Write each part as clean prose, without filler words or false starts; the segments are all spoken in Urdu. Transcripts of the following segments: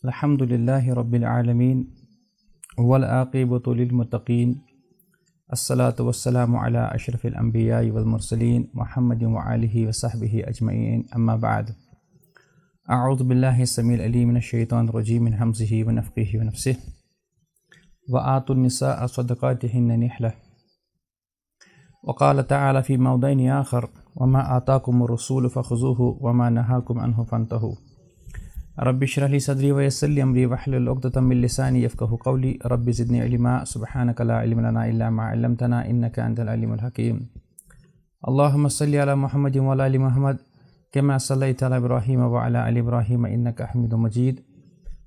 الحمد للہ رب العالمین والعاقبۃ للمتقین الصلاۃ والسلام علی اشرف الانبیاء والمرسلین محمد وآلہ وصحبہ اجمعین اما بعد اعوذ باللہ السمیع العلیم من الشیطان الرجیم من ہمزہ ونفخہ ونفثہ وآتوا النساء صدقاتہن نحلہ وقال تعالی فی موضع آخر وما آتاکم الرسول فخذوہ وما نہاکم عنہ فانتہوا رب اشرح لی صدری ویسر لی امری واحلل عقدۃ من لسانی یفقہوا قولی رب زدنی علما سبحانک لا علم لنا الا ما علمتنا انک انت العلیم الحکیم اللہم صلی علی محمد وعلی آل محمد کما صلیت علی ابراہیم وعلی آل ابراہیم انک حمید مجید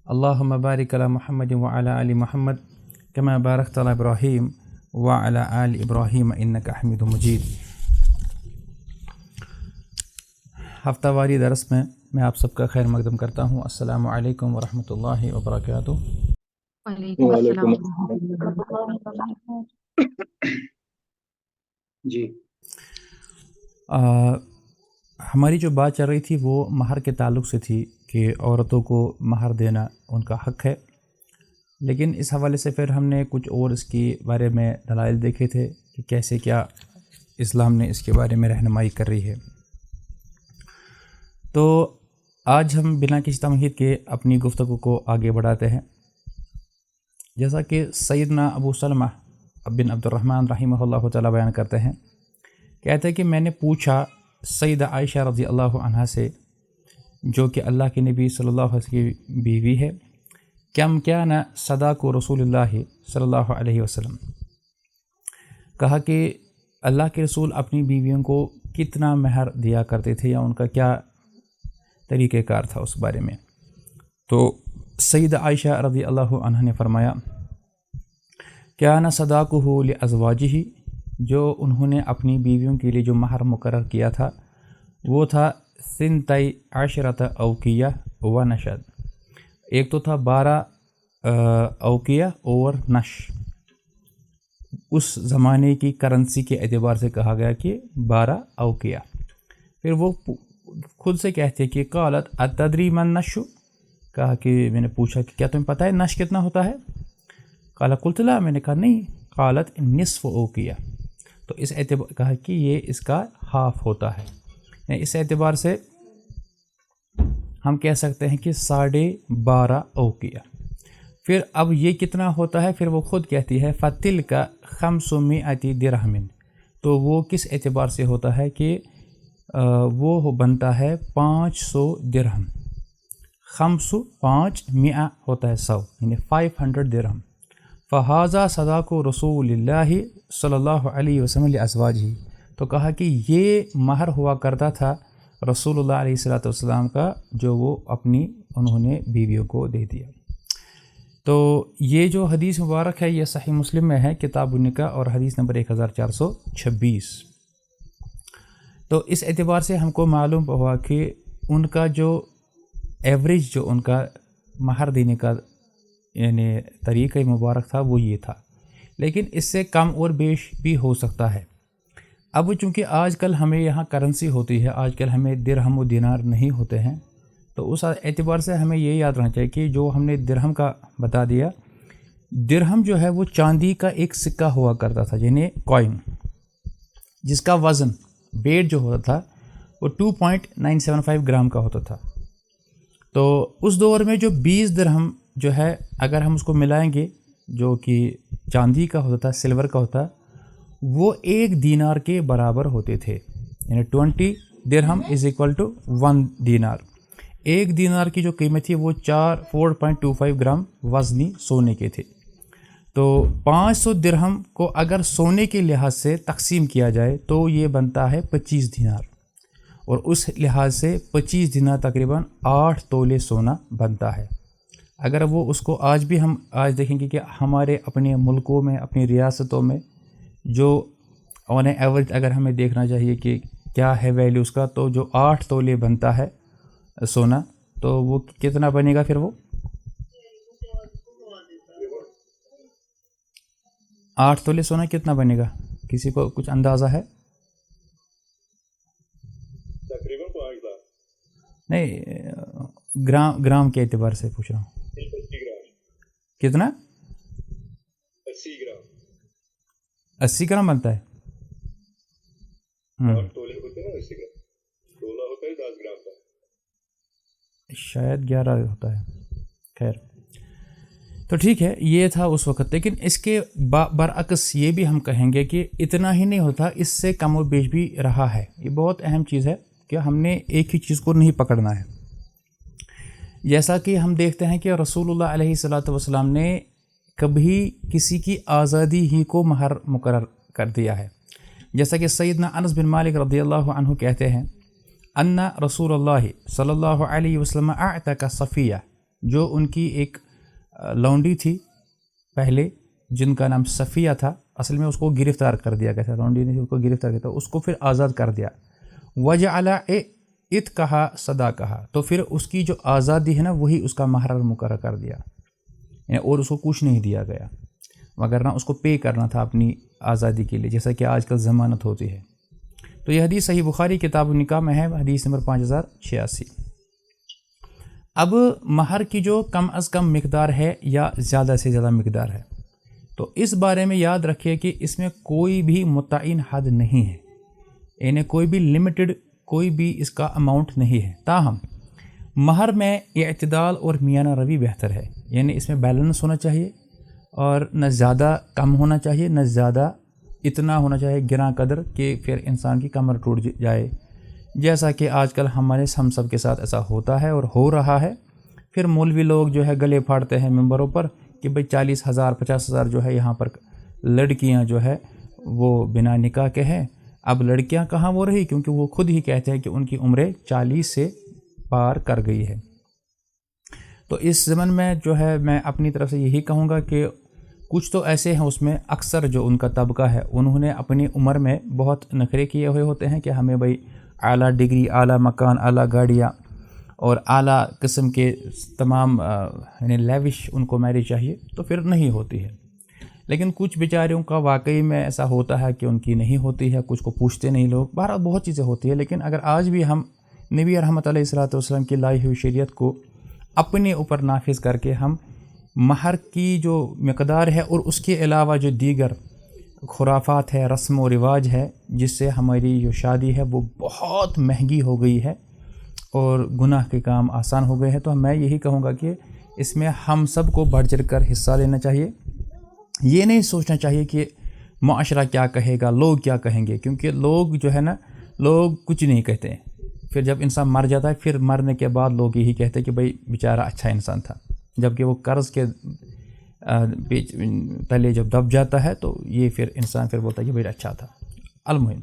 اللہم بارک علی محمد وعلی آل محمد کما بارکت علی ابراہیم وعلی آل ابراہیم انک حمید مجید۔ ہفتہ واری درس میں آپ سب کا خیر مقدم کرتا ہوں۔ السلام علیکم ورحمۃ اللہ وبرکاتہ۔ وعلیکم السلام جی ہماری جو بات چل رہی تھی وہ مہر کے تعلق سے تھی کہ عورتوں کو مہر دینا ان کا حق ہے، لیکن اس حوالے سے پھر ہم نے کچھ اور اس کے بارے میں دلائل دیکھے تھے کہ کیسے کیا اسلام نے اس کے بارے میں رہنمائی کر رہی ہے۔ تو آج ہم بنا کسی تمہید کے اپنی گفتگو کو آگے بڑھاتے ہیں۔ جیسا کہ سیدنا ابو سلمہ بن عبد الرحمن رحمہ اللہ تعالی بیان کرتے ہیں، کہتے ہیں کہ میں نے پوچھا سیدہ عائشہ رضی اللہ عنہا سے، جو کہ اللہ کے نبی صلی اللہ علیہ وسلم کی بیوی ہے، کم کان صداق رسول اللہ صلی اللہ علیہ وسلم، کہا کہ اللہ کے رسول اپنی بیویوں کو کتنا مہر دیا کرتے تھے یا ان کا کیا طریقہ کار تھا اس بارے میں۔ تو سیدہ عائشہ رضی اللہ عنہ نے فرمایا، کان صداقہ لازواجہ، جو انہوں نے اپنی بیویوں کے لیے جو مہر مقرر کیا تھا وہ تھا 12 اوقیہ و نشد، ایک تو تھا 12 اوقیہ اور نش، اس زمانے کی کرنسی کے اعتبار سے کہا گیا کہ 12 اوقیہ۔ پھر وہ خود سے کہتے کہ قالت اتدری من نشو، کہا کہ میں نے پوچھا کہ کیا تمہیں پتہ ہے نش کتنا ہوتا ہے؟ قال قلت لا، میں نے کہا نہیں۔ قالت نصف اوقیہ، تو اس اعتبار کہا کہ یہ اس کا ہاف ہوتا ہے، یعنی اس اعتبار سے ہم کہہ سکتے ہیں کہ 12.5 اوقیہ۔ پھر اب یہ کتنا ہوتا ہے؟ پھر وہ خود کہتی ہے فتلک 500 درہم، تو وہ کس اعتبار سے ہوتا ہے کہ وہ بنتا ہے 500 درہم، 500 ہوتا ہے 100، یعنی 500 درہم۔ فہذا صداق رسول اللہ صلی اللہ علیہ وسلم لازواجہ، تو کہا کہ یہ مہر ہوا کرتا تھا رسول اللہ علیہ الصلوۃ والسلام کا، جو وہ انہوں نے بیویوں کو دے دیا۔ تو یہ جو حدیث مبارک ہے یہ صحیح مسلم میں ہے، کتاب النکاح، اور حدیث نمبر 1426۔ تو اس اعتبار سے ہم کو معلوم ہوا کہ ان کا جو ایوریج جو ان کا مہر دینے کا یعنی طریقہ مبارک تھا وہ یہ تھا، لیکن اس سے کم اور بیش بھی ہو سکتا ہے۔ اب چونکہ آج کل ہمیں یہاں کرنسی ہوتی ہے، آج کل ہمیں درہم و دینار نہیں ہوتے ہیں، تو اس اعتبار سے ہمیں یہ یاد رکھنا چاہیے کہ جو ہم نے درہم کا بتا دیا، درہم جو ہے وہ چاندی کا ایک سکہ ہوا کرتا تھا، یعنی کوئن، جس کا وزن ویٹ جو ہوتا تھا وہ 2.975 گرام کا ہوتا تھا۔ تو اس دور میں جو 20 درہم جو ہے اگر ہم اس کو ملائیں گے، جو کہ چاندی کا ہوتا تھا، سلور کا ہوتا، وہ 1 دینار کے برابر ہوتے تھے، یعنی 20 درہم از اکول ٹو 1 دینار۔ 1 دینار کی جو قیمت تھی وہ 4.25 گرام وزنی سونے کے تھے۔ تو 500 درہم کو اگر سونے کے لحاظ سے تقسیم کیا جائے تو یہ بنتا ہے 25 دینار، اور اس لحاظ سے 25 دینار تقریباً 8 تولے سونا بنتا ہے۔ اگر وہ اس کو آج بھی ہم دیکھیں گے کہ ہمارے اپنے ملکوں میں، اپنی ریاستوں میں جو آن ایوریج اگر ہمیں دیکھنا چاہیے کہ کیا ہے ویلیو اس کا، تو جو 8 تولے بنتا ہے سونا، تو وہ کتنا بنے گا؟ پھر وہ 8 تولے سونا کتنا بنے گا؟ کسی کو کچھ اندازہ ہے؟ نہیں، گرام کے اعتبار سے پوچھ رہا ہوں۔ کتنا؟ 80 گرام. 80 گرام بنتا ہے. اور تولے ہوتے ہیں نا 80 گرام. تولا ہوتا ہے 10 گرام کا. شاید 11 ہوتا ہے. خیر تو ٹھیک ہے، یہ تھا اس وقت. لیکن اس کے برعکس یہ بھی ہم کہیں گے کہ اتنا ہی نہیں ہوتا، اس سے کم و بیش بھی رہا ہے. یہ بہت اہم چیز ہے کہ ہم نے ایک ہی چیز کو نہیں پکڑنا ہے. جیسا کہ ہم دیکھتے ہیں کہ رسول اللہ علیہ الصلوۃ والسلام نے کبھی کسی کی آزادی ہی کو مہر مقرر کر دیا ہے. جیسا کہ سیدنا انس بن مالک رضی اللہ عنہ کہتے ہیں ان رسول اللہ صلی اللہ علیہ وسلم اعتق صفیہ، جو ان کی ایک لونڈی تھی پہلے جن کا نام صفیہ تھا. اصل میں اس کو گرفتار کر دیا گیا تھا، لونڈی نے اس کو گرفتار کیا تھا، اس کو پھر آزاد کر دیا. وجعل اتقھا صداقھا، تو پھر اس کی جو آزادی ہے نا وہی اس کا مہر مقرر کر دیا، اور اس کو کچھ نہیں دیا گیا، مگر نہ اس کو پے کرنا تھا اپنی آزادی کے لیے، جیسا کہ آج کل ضمانت ہوتی ہے. تو یہ حدیث صحیح بخاری کتاب النکاح میں ہے، حدیث نمبر 5086. اب مہر کی جو کم از کم مقدار ہے یا زیادہ سے زیادہ مقدار ہے، تو اس بارے میں یاد رکھیے کہ اس میں کوئی بھی متعین حد نہیں ہے، یعنی کوئی بھی لمیٹڈ کوئی بھی اس کا اماؤنٹ نہیں ہے. تاہم مہر میں اعتدال اور میانہ روی بہتر ہے، یعنی اس میں بیلنس ہونا چاہیے، اور نہ زیادہ کم ہونا چاہیے نہ زیادہ اتنا ہونا چاہیے گراں قدر کہ پھر انسان کی کمر ٹوٹ جائے، جیسا کہ آج کل ہم سب کے ساتھ ایسا ہوتا ہے اور ہو رہا ہے. پھر مولوی لوگ جو ہے گلے پھاڑتے ہیں ممبروں پر کہ بھئی 40,000 50,000 جو ہے یہاں پر لڑکیاں جو ہے وہ بنا نکاح کے ہیں. اب لڑکیاں کہاں وہ رہی، کیونکہ وہ خود ہی کہتے ہیں کہ ان کی عمریں 40 سے پار کر گئی ہے. تو اس زمن میں جو ہے میں اپنی طرف سے یہی کہوں گا کہ کچھ تو ایسے ہیں اس میں اکثر جو ان کا طبقہ ہے انہوں نے اپنی عمر میں بہت نخرے کیے ہوئے ہوتے ہیں کہ ہمیں بھئی اعلیٰ ڈگری، اعلیٰ مکان، اعلیٰ گاڑیاں اور اعلیٰ قسم کے تمام یعنی لیوش ان کو میرج چاہیے، تو پھر نہیں ہوتی ہے. لیکن کچھ بیچاروں کا واقعی میں ایسا ہوتا ہے کہ ان کی نہیں ہوتی ہے، کچھ کو پوچھتے نہیں لوگ، بہرحال بہت چیزیں ہوتی ہیں. لیکن اگر آج بھی ہم نبی رحمت علیہ الصلوۃ والسلام کی لائی ہوئی شریعت کو اپنے اوپر نافذ کر کے ہم مہر کی جو مقدار ہے اور اس کے علاوہ جو دیگر خرافات ہے، رسم و رواج ہے، جس سے ہماری جو شادی ہے وہ بہت مہنگی ہو گئی ہے اور گناہ کے کام آسان ہو گئے ہیں، تو میں یہی کہوں گا کہ اس میں ہم سب کو بڑھ چڑھ کر حصہ لینا چاہیے. یہ نہیں سوچنا چاہیے کہ معاشرہ کیا کہے گا، لوگ کیا کہیں گے، کیونکہ لوگ جو ہے نا لوگ کچھ نہیں کہتے ہیں. پھر جب انسان مر جاتا ہے پھر مرنے کے بعد لوگ یہی کہتے ہیں کہ بھئی بیچارہ اچھا انسان تھا، جبکہ وہ قرض کے تلے جب دب جاتا ہے تو یہ پھر انسان پھر بولتا ہے کہ بھئی اچھا تھا. المهم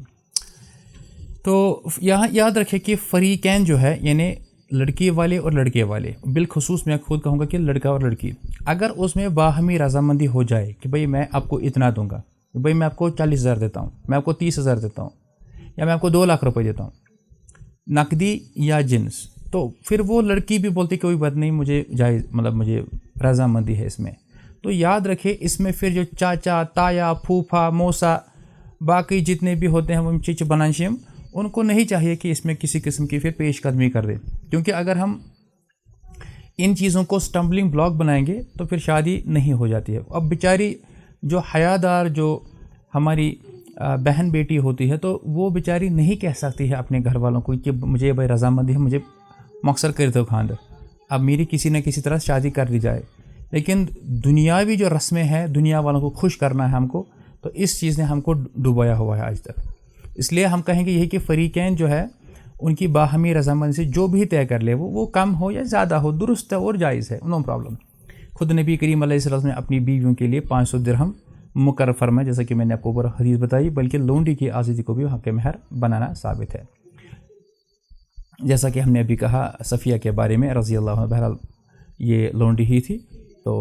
تو یہاں یاد رکھے کہ فریقین جو ہے یعنی لڑکی والے اور لڑکے والے، بالخصوص میں خود کہوں گا کہ لڑکا اور لڑکی، اگر اس میں باہمی رضامندی ہو جائے کہ بھئی میں آپ کو اتنا دوں گا، بھئی میں آپ کو 40,000 دیتا ہوں، میں آپ کو 30,000 دیتا ہوں، یا میں آپ کو 2 لاکھ روپے دیتا ہوں نقدی یا جنس، تو پھر وہ لڑکی بھی بولتی کوئی بات نہیں، مجھے جائز مجھے رضامندی ہے اس میں. تو یاد رکھے اس میں پھر جو چاچا، تایا، پھوپھا، موسا، باقی جتنے بھی ہوتے ہیں وہ چچ بنانشیم، ان کو نہیں چاہیے کہ اس میں کسی قسم کی پھر پیش قدمی کر دیں، کیونکہ اگر ہم ان چیزوں کو سٹمبلنگ بلاک بنائیں گے تو پھر شادی نہیں ہو جاتی ہے. اب بیچاری جو حیادار جو ہماری بہن بیٹی ہوتی ہے تو وہ بیچاری نہیں کہہ سکتی ہے اپنے گھر والوں کو کہ مجھے بھائی رضامندی ہے، مجھے مقصر کر دو خاندر، اب میری کسی نہ کسی طرح شادی کر دی جائے. لیکن دنیاوی جو رسمیں ہیں، دنیا والوں کو خوش کرنا ہے ہم کو، تو اس چیز نے ہم کو ڈبایا ہوا ہے آج تک. اس لیے ہم کہیں گے یہی کہ فریقین جو ہے ان کی باہمی رضامندی سے جو بھی طے کر لے وہ کم ہو یا زیادہ ہو، درست ہے اور جائز ہے، نو پرابلم. خود نبی کریم علیہ السلام نے اپنی بیویوں کے لیے 500 درہم مقرر فرمایا، جیسا کہ میں نے آپ کو اوپر حدیث بتائی، بلکہ لونڈی کی آزادی کو بھی حق مہر بنانا ثابت ہے. جیسا کہ ہم نے ابھی کہا صفیہ کے بارے میں رضی اللہ عنہ، بہرحال یہ لونڈی ہی تھی، تو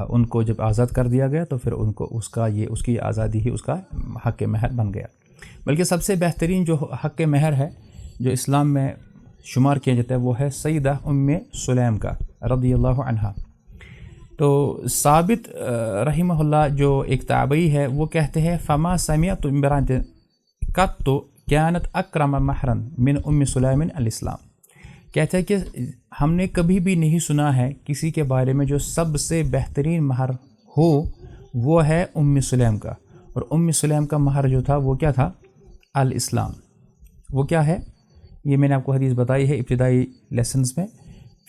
ان کو جب آزاد کر دیا گیا تو پھر ان کو اس کی آزادی ہی اس کا حق مہر بن گیا. بلکہ سب سے بہترین جو حق مہر ہے جو اسلام میں شمار کیا جاتا ہے وہ ہے سیدہ ام سلیم کا رضی اللہ عنہ. تو ثابت رحمہ اللہ جو ایک تابعی ہے وہ کہتے ہیں فما سمعت امرأۃ قط كانت اکرم مہرا من ام سلیم الاسلام، کہتا ہے کہ ہم نے کبھی بھی نہیں سنا ہے کسی کے بارے میں جو سب سے بہترین مہر ہو وہ ہے ام سلیم کا، اور ام سلیم کا مہر جو تھا وہ کیا تھا؟ الاسلام۔ وہ کیا ہے؟ یہ میں نے آپ کو حدیث بتائی ہے ابتدائی لیسنز میں،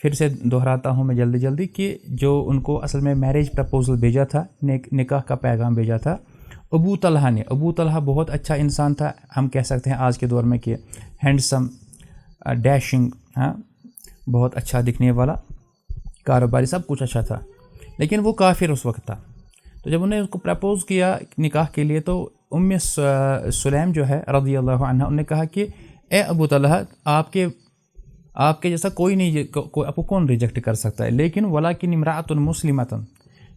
پھر سے دہراتا ہوں میں جلدی جلدی، کہ جو ان کو اصل میں میرج پرپوزل بھیجا تھا، نکاح کا پیغام بھیجا تھا ابو طلحہ نے۔ ابو طلحہ بہت اچھا انسان تھا، ہم کہہ سکتے ہیں آج کے دور میں کہ ہینڈسم، ڈیشنگ، ہاں، بہت اچھا دکھنے والا، کاروباری، سب کچھ اچھا تھا، لیکن وہ کافر اس وقت تھا۔ تو جب انہوں نے اس کو پرپوز کیا نکاح کے لیے، تو ام سلیم جو ہے رضی اللہ عنہ، انہوں نے کہا کہ اے ابو طلحہ، آپ کے جیسا کوئی نہیں، آپ کو کون ریجیکٹ کر سکتا ہے، لیکن ولیکن امرأۃ مسلمۃ،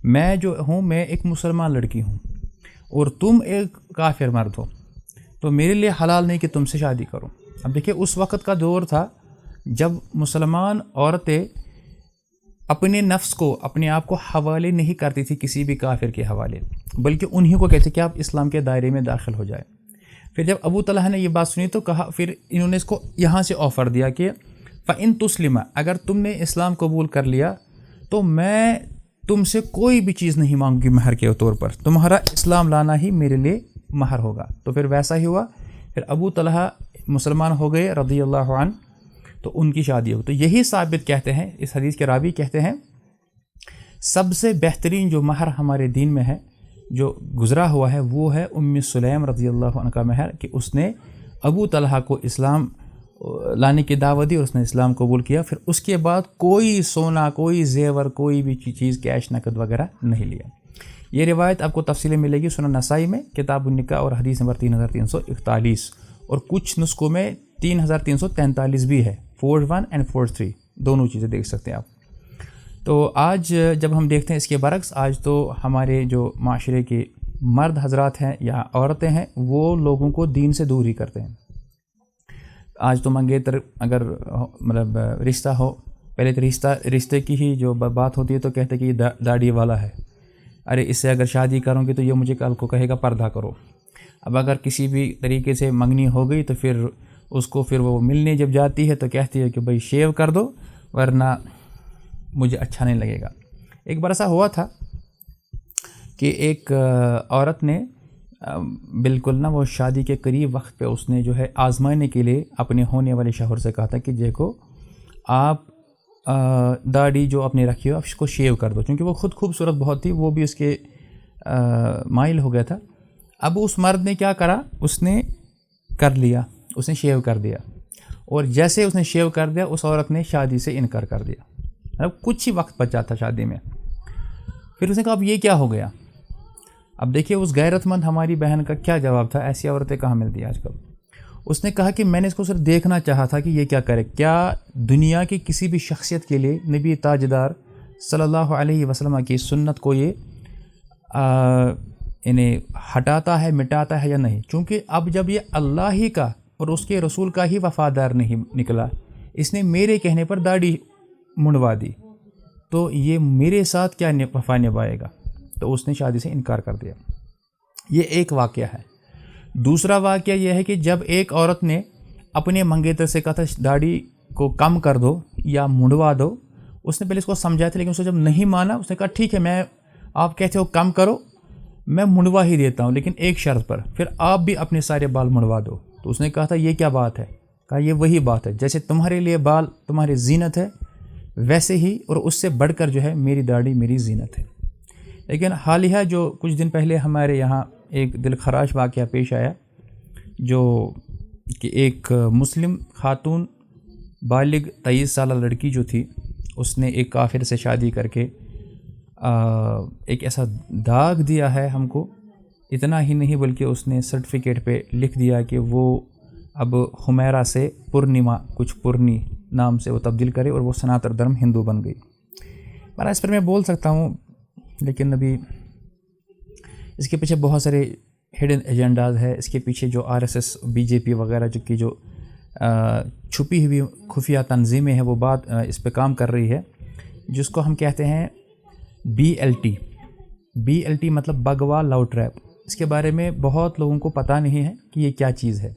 میں جو ہوں میں ایک مسلمان لڑکی ہوں اور تم ایک کافر مرد ہو، تو میرے لیے حلال نہیں کہ تم سے شادی کروں۔ اب دیکھیں اس وقت کا دور تھا جب مسلمان عورتیں اپنے نفس کو، اپنے آپ کو حوالے نہیں کرتی تھی کسی بھی کافر کے حوالے، بلکہ انہی کو کہتے کہ آپ اسلام کے دائرے میں داخل ہو جائے۔ پھر جب ابو طلحہ نے یہ بات سنی تو کہا، پھر انہوں نے اس کو یہاں سے آفر دیا کہ فَإِن تُسْلِمَ، اگر تم نے اسلام قبول کر لیا تو میں تم سے کوئی بھی چیز نہیں مانگوں گی مہر کے طور پر، تمہارا اسلام لانا ہی میرے لیے مہر ہوگا۔ تو پھر ویسا ہی ہوا، پھر ابو طلحہ مسلمان ہو گئے رضی اللہ عنہ، تو ان کی شادی ہو۔ تو یہی ثابت کہتے ہیں، اس حدیث کے راوی کہتے ہیں سب سے بہترین جو مہر ہمارے دین میں ہے جو گزرا ہوا ہے وہ ہے ام سلیم رضی اللہ عنہ کا مہر، کہ اس نے ابو طلحہ کو اسلام لانے کی دعوت دی اور اس نے اسلام قبول کیا۔ پھر اس کے بعد کوئی سونا، کوئی زیور، کوئی بھی چیز کیش نقد وغیرہ نہیں لیا۔ یہ روایت آپ کو تفصیل ملے گی سنن نسائی میں کتاب النکاح اور حدیث نمبر 3341، اور کچھ نسخوں میں 3343 بھی ہے، 41 اینڈ 43 دونوں چیزیں دیکھ سکتے ہیں آپ۔ تو آج جب ہم دیکھتے ہیں اس کے برعکس، آج تو ہمارے جو معاشرے کے مرد حضرات ہیں یا عورتیں ہیں وہ لوگوں کو دین سے دور ہی کرتے ہیں۔ آج تو منگیتر اگر مطلب رشتہ ہو، پہلے تو رشتے کی ہی جو بات ہوتی ہے تو کہتے کہ یہ داڑھی والا ہے، ارے اس سے اگر شادی کروں گی تو یہ مجھے کل کو کہے گا پردہ کرو۔ اب اگر کسی بھی طریقے سے منگنی ہو گئی تو پھر اس کو پھر وہ ملنے جب جاتی ہے تو کہتی ہے کہ بھائی شیو کر دو ورنہ مجھے اچھا نہیں لگے گا۔ ایک بار ایسا ہوا تھا کہ ایک عورت نے بالکل وہ شادی کے قریب وقت پہ اس نے جو ہے آزمانے کے لیے اپنے ہونے والے شوہر سے کہا تھا کہ دیکھو آپ داڑھی جو اپنے رکھی ہو آپ اس کو شیو کر دو، کیونکہ وہ خود خوبصورت بہت تھی، وہ بھی اس کے مائل ہو گیا تھا۔ اب اس مرد نے کیا کرا، اس نے کر لیا، اس نے شیو کر دیا، اور جیسے اس نے شیو کر دیا اس عورت نے شادی سے انکار کر دیا۔ اب کچھ ہی وقت بچا تھا شادی میں۔ پھر اس نے کہا اب یہ کیا ہو گیا؟ اب دیکھیے اس غیرت مند ہماری بہن کا کیا جواب تھا، ایسی عورتیں کہاں ملتی آج کل۔ اس نے کہا کہ میں نے اس کو صرف دیکھنا چاہا تھا کہ یہ کیا کرے، کیا دنیا کی کسی بھی شخصیت کے لیے نبی تاجدار صلی اللہ علیہ وسلم کی سنت کو یہ انہیں ہٹاتا ہے، مٹاتا ہے یا نہیں، چونکہ اب جب یہ اللہ ہی کا اور اس کے رسول کا ہی وفادار نہیں نکلا، اس نے میرے کہنے پر داڑھی منڈوا دی، تو یہ میرے ساتھ کیا وفا نبھائے گا، تو اس نے شادی سے انکار کر دیا۔ یہ ایک واقعہ ہے۔ دوسرا واقعہ یہ ہے کہ جب ایک عورت نے اپنے منگیتر سے کہا تھا داڑھی کو کم کر دو یا منڈوا دو، اس نے پہلے اس کو سمجھایا تھا، لیکن اس کو جب نہیں مانا اس نے کہا ٹھیک ہے، میں آپ کہتے ہو کم کرو، میں منڈوا ہی دیتا ہوں لیکن ایک شرط پر، پھر آپ بھی اپنے سارے بال منڈوا دو۔ تو اس نے کہا تھا یہ کیا بات ہے؟ کہا یہ وہی بات ہے، جیسے تمہارے لیے بال تمہاری زینت ہے ویسے ہی اور اس سے بڑھ کر جو ہے میری داڑھی میری زینت ہے۔ لیکن حالیہ جو کچھ دن پہلے ہمارے یہاں ایک دل خراش واقعہ پیش آیا، جو کہ ایک مسلم خاتون بالغ 23 سالہ لڑکی جو تھی، اس نے ایک کافر سے شادی کر کے ایک ایسا داغ دیا ہے ہم کو، اتنا ہی نہیں بلکہ اس نے سرٹیفکیٹ پہ لکھ دیا کہ وہ اب حمیرہ سے پورنیما کچھ پورنی نام سے وہ تبدیل کرے اور وہ سناتر دھرم ہندو بن گئی۔ پر اس پر میں بول سکتا ہوں، لیکن ابھی اس کے پیچھے بہت سارے ہڈن ایجنڈاز ہے، اس کے پیچھے جو RSS BJP وغیرہ جو کی جو چھپی ہوئی خفیہ تنظیمیں ہیں وہ بات اس پہ کام کر رہی ہے، جس کو ہم کہتے ہیں BLT مطلب بگوا لو ٹریپ۔ اس کے بارے میں بہت لوگوں کو پتہ نہیں ہے کہ یہ کیا چیز ہے۔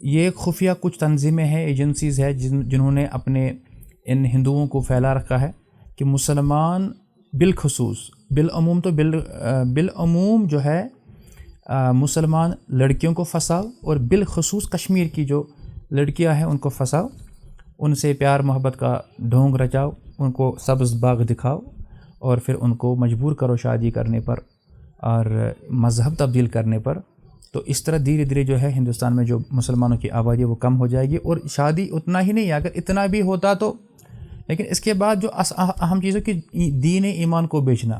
یہ خفیہ کچھ تنظیمیں ہیں، ایجنسیز ہیں جنہوں نے اپنے ان ہندوؤں کو پھیلا رکھا ہے کہ مسلمان بالخصوص، بالعموم تو بالعموم جو ہے مسلمان لڑکیوں کو پھنساؤ، اور بالخصوص کشمیر کی جو لڑکیاں ہیں ان کو پھنساؤ، ان سے پیار محبت کا ڈھونگ رچاؤ، ان کو سبز باغ دکھاؤ، اور پھر ان کو مجبور کرو شادی کرنے پر اور مذہب تبدیل کرنے پر. تو اس طرح دھیرے دھیرے جو ہے ہندوستان میں جو مسلمانوں کی آبادی ہے وہ کم ہو جائے گی. اور شادی اتنا ہی نہیں، اگر اتنا بھی ہوتا تو، لیکن اس کے بعد جو اہم چیز ہے کہ دین ایمان کو بیچنا.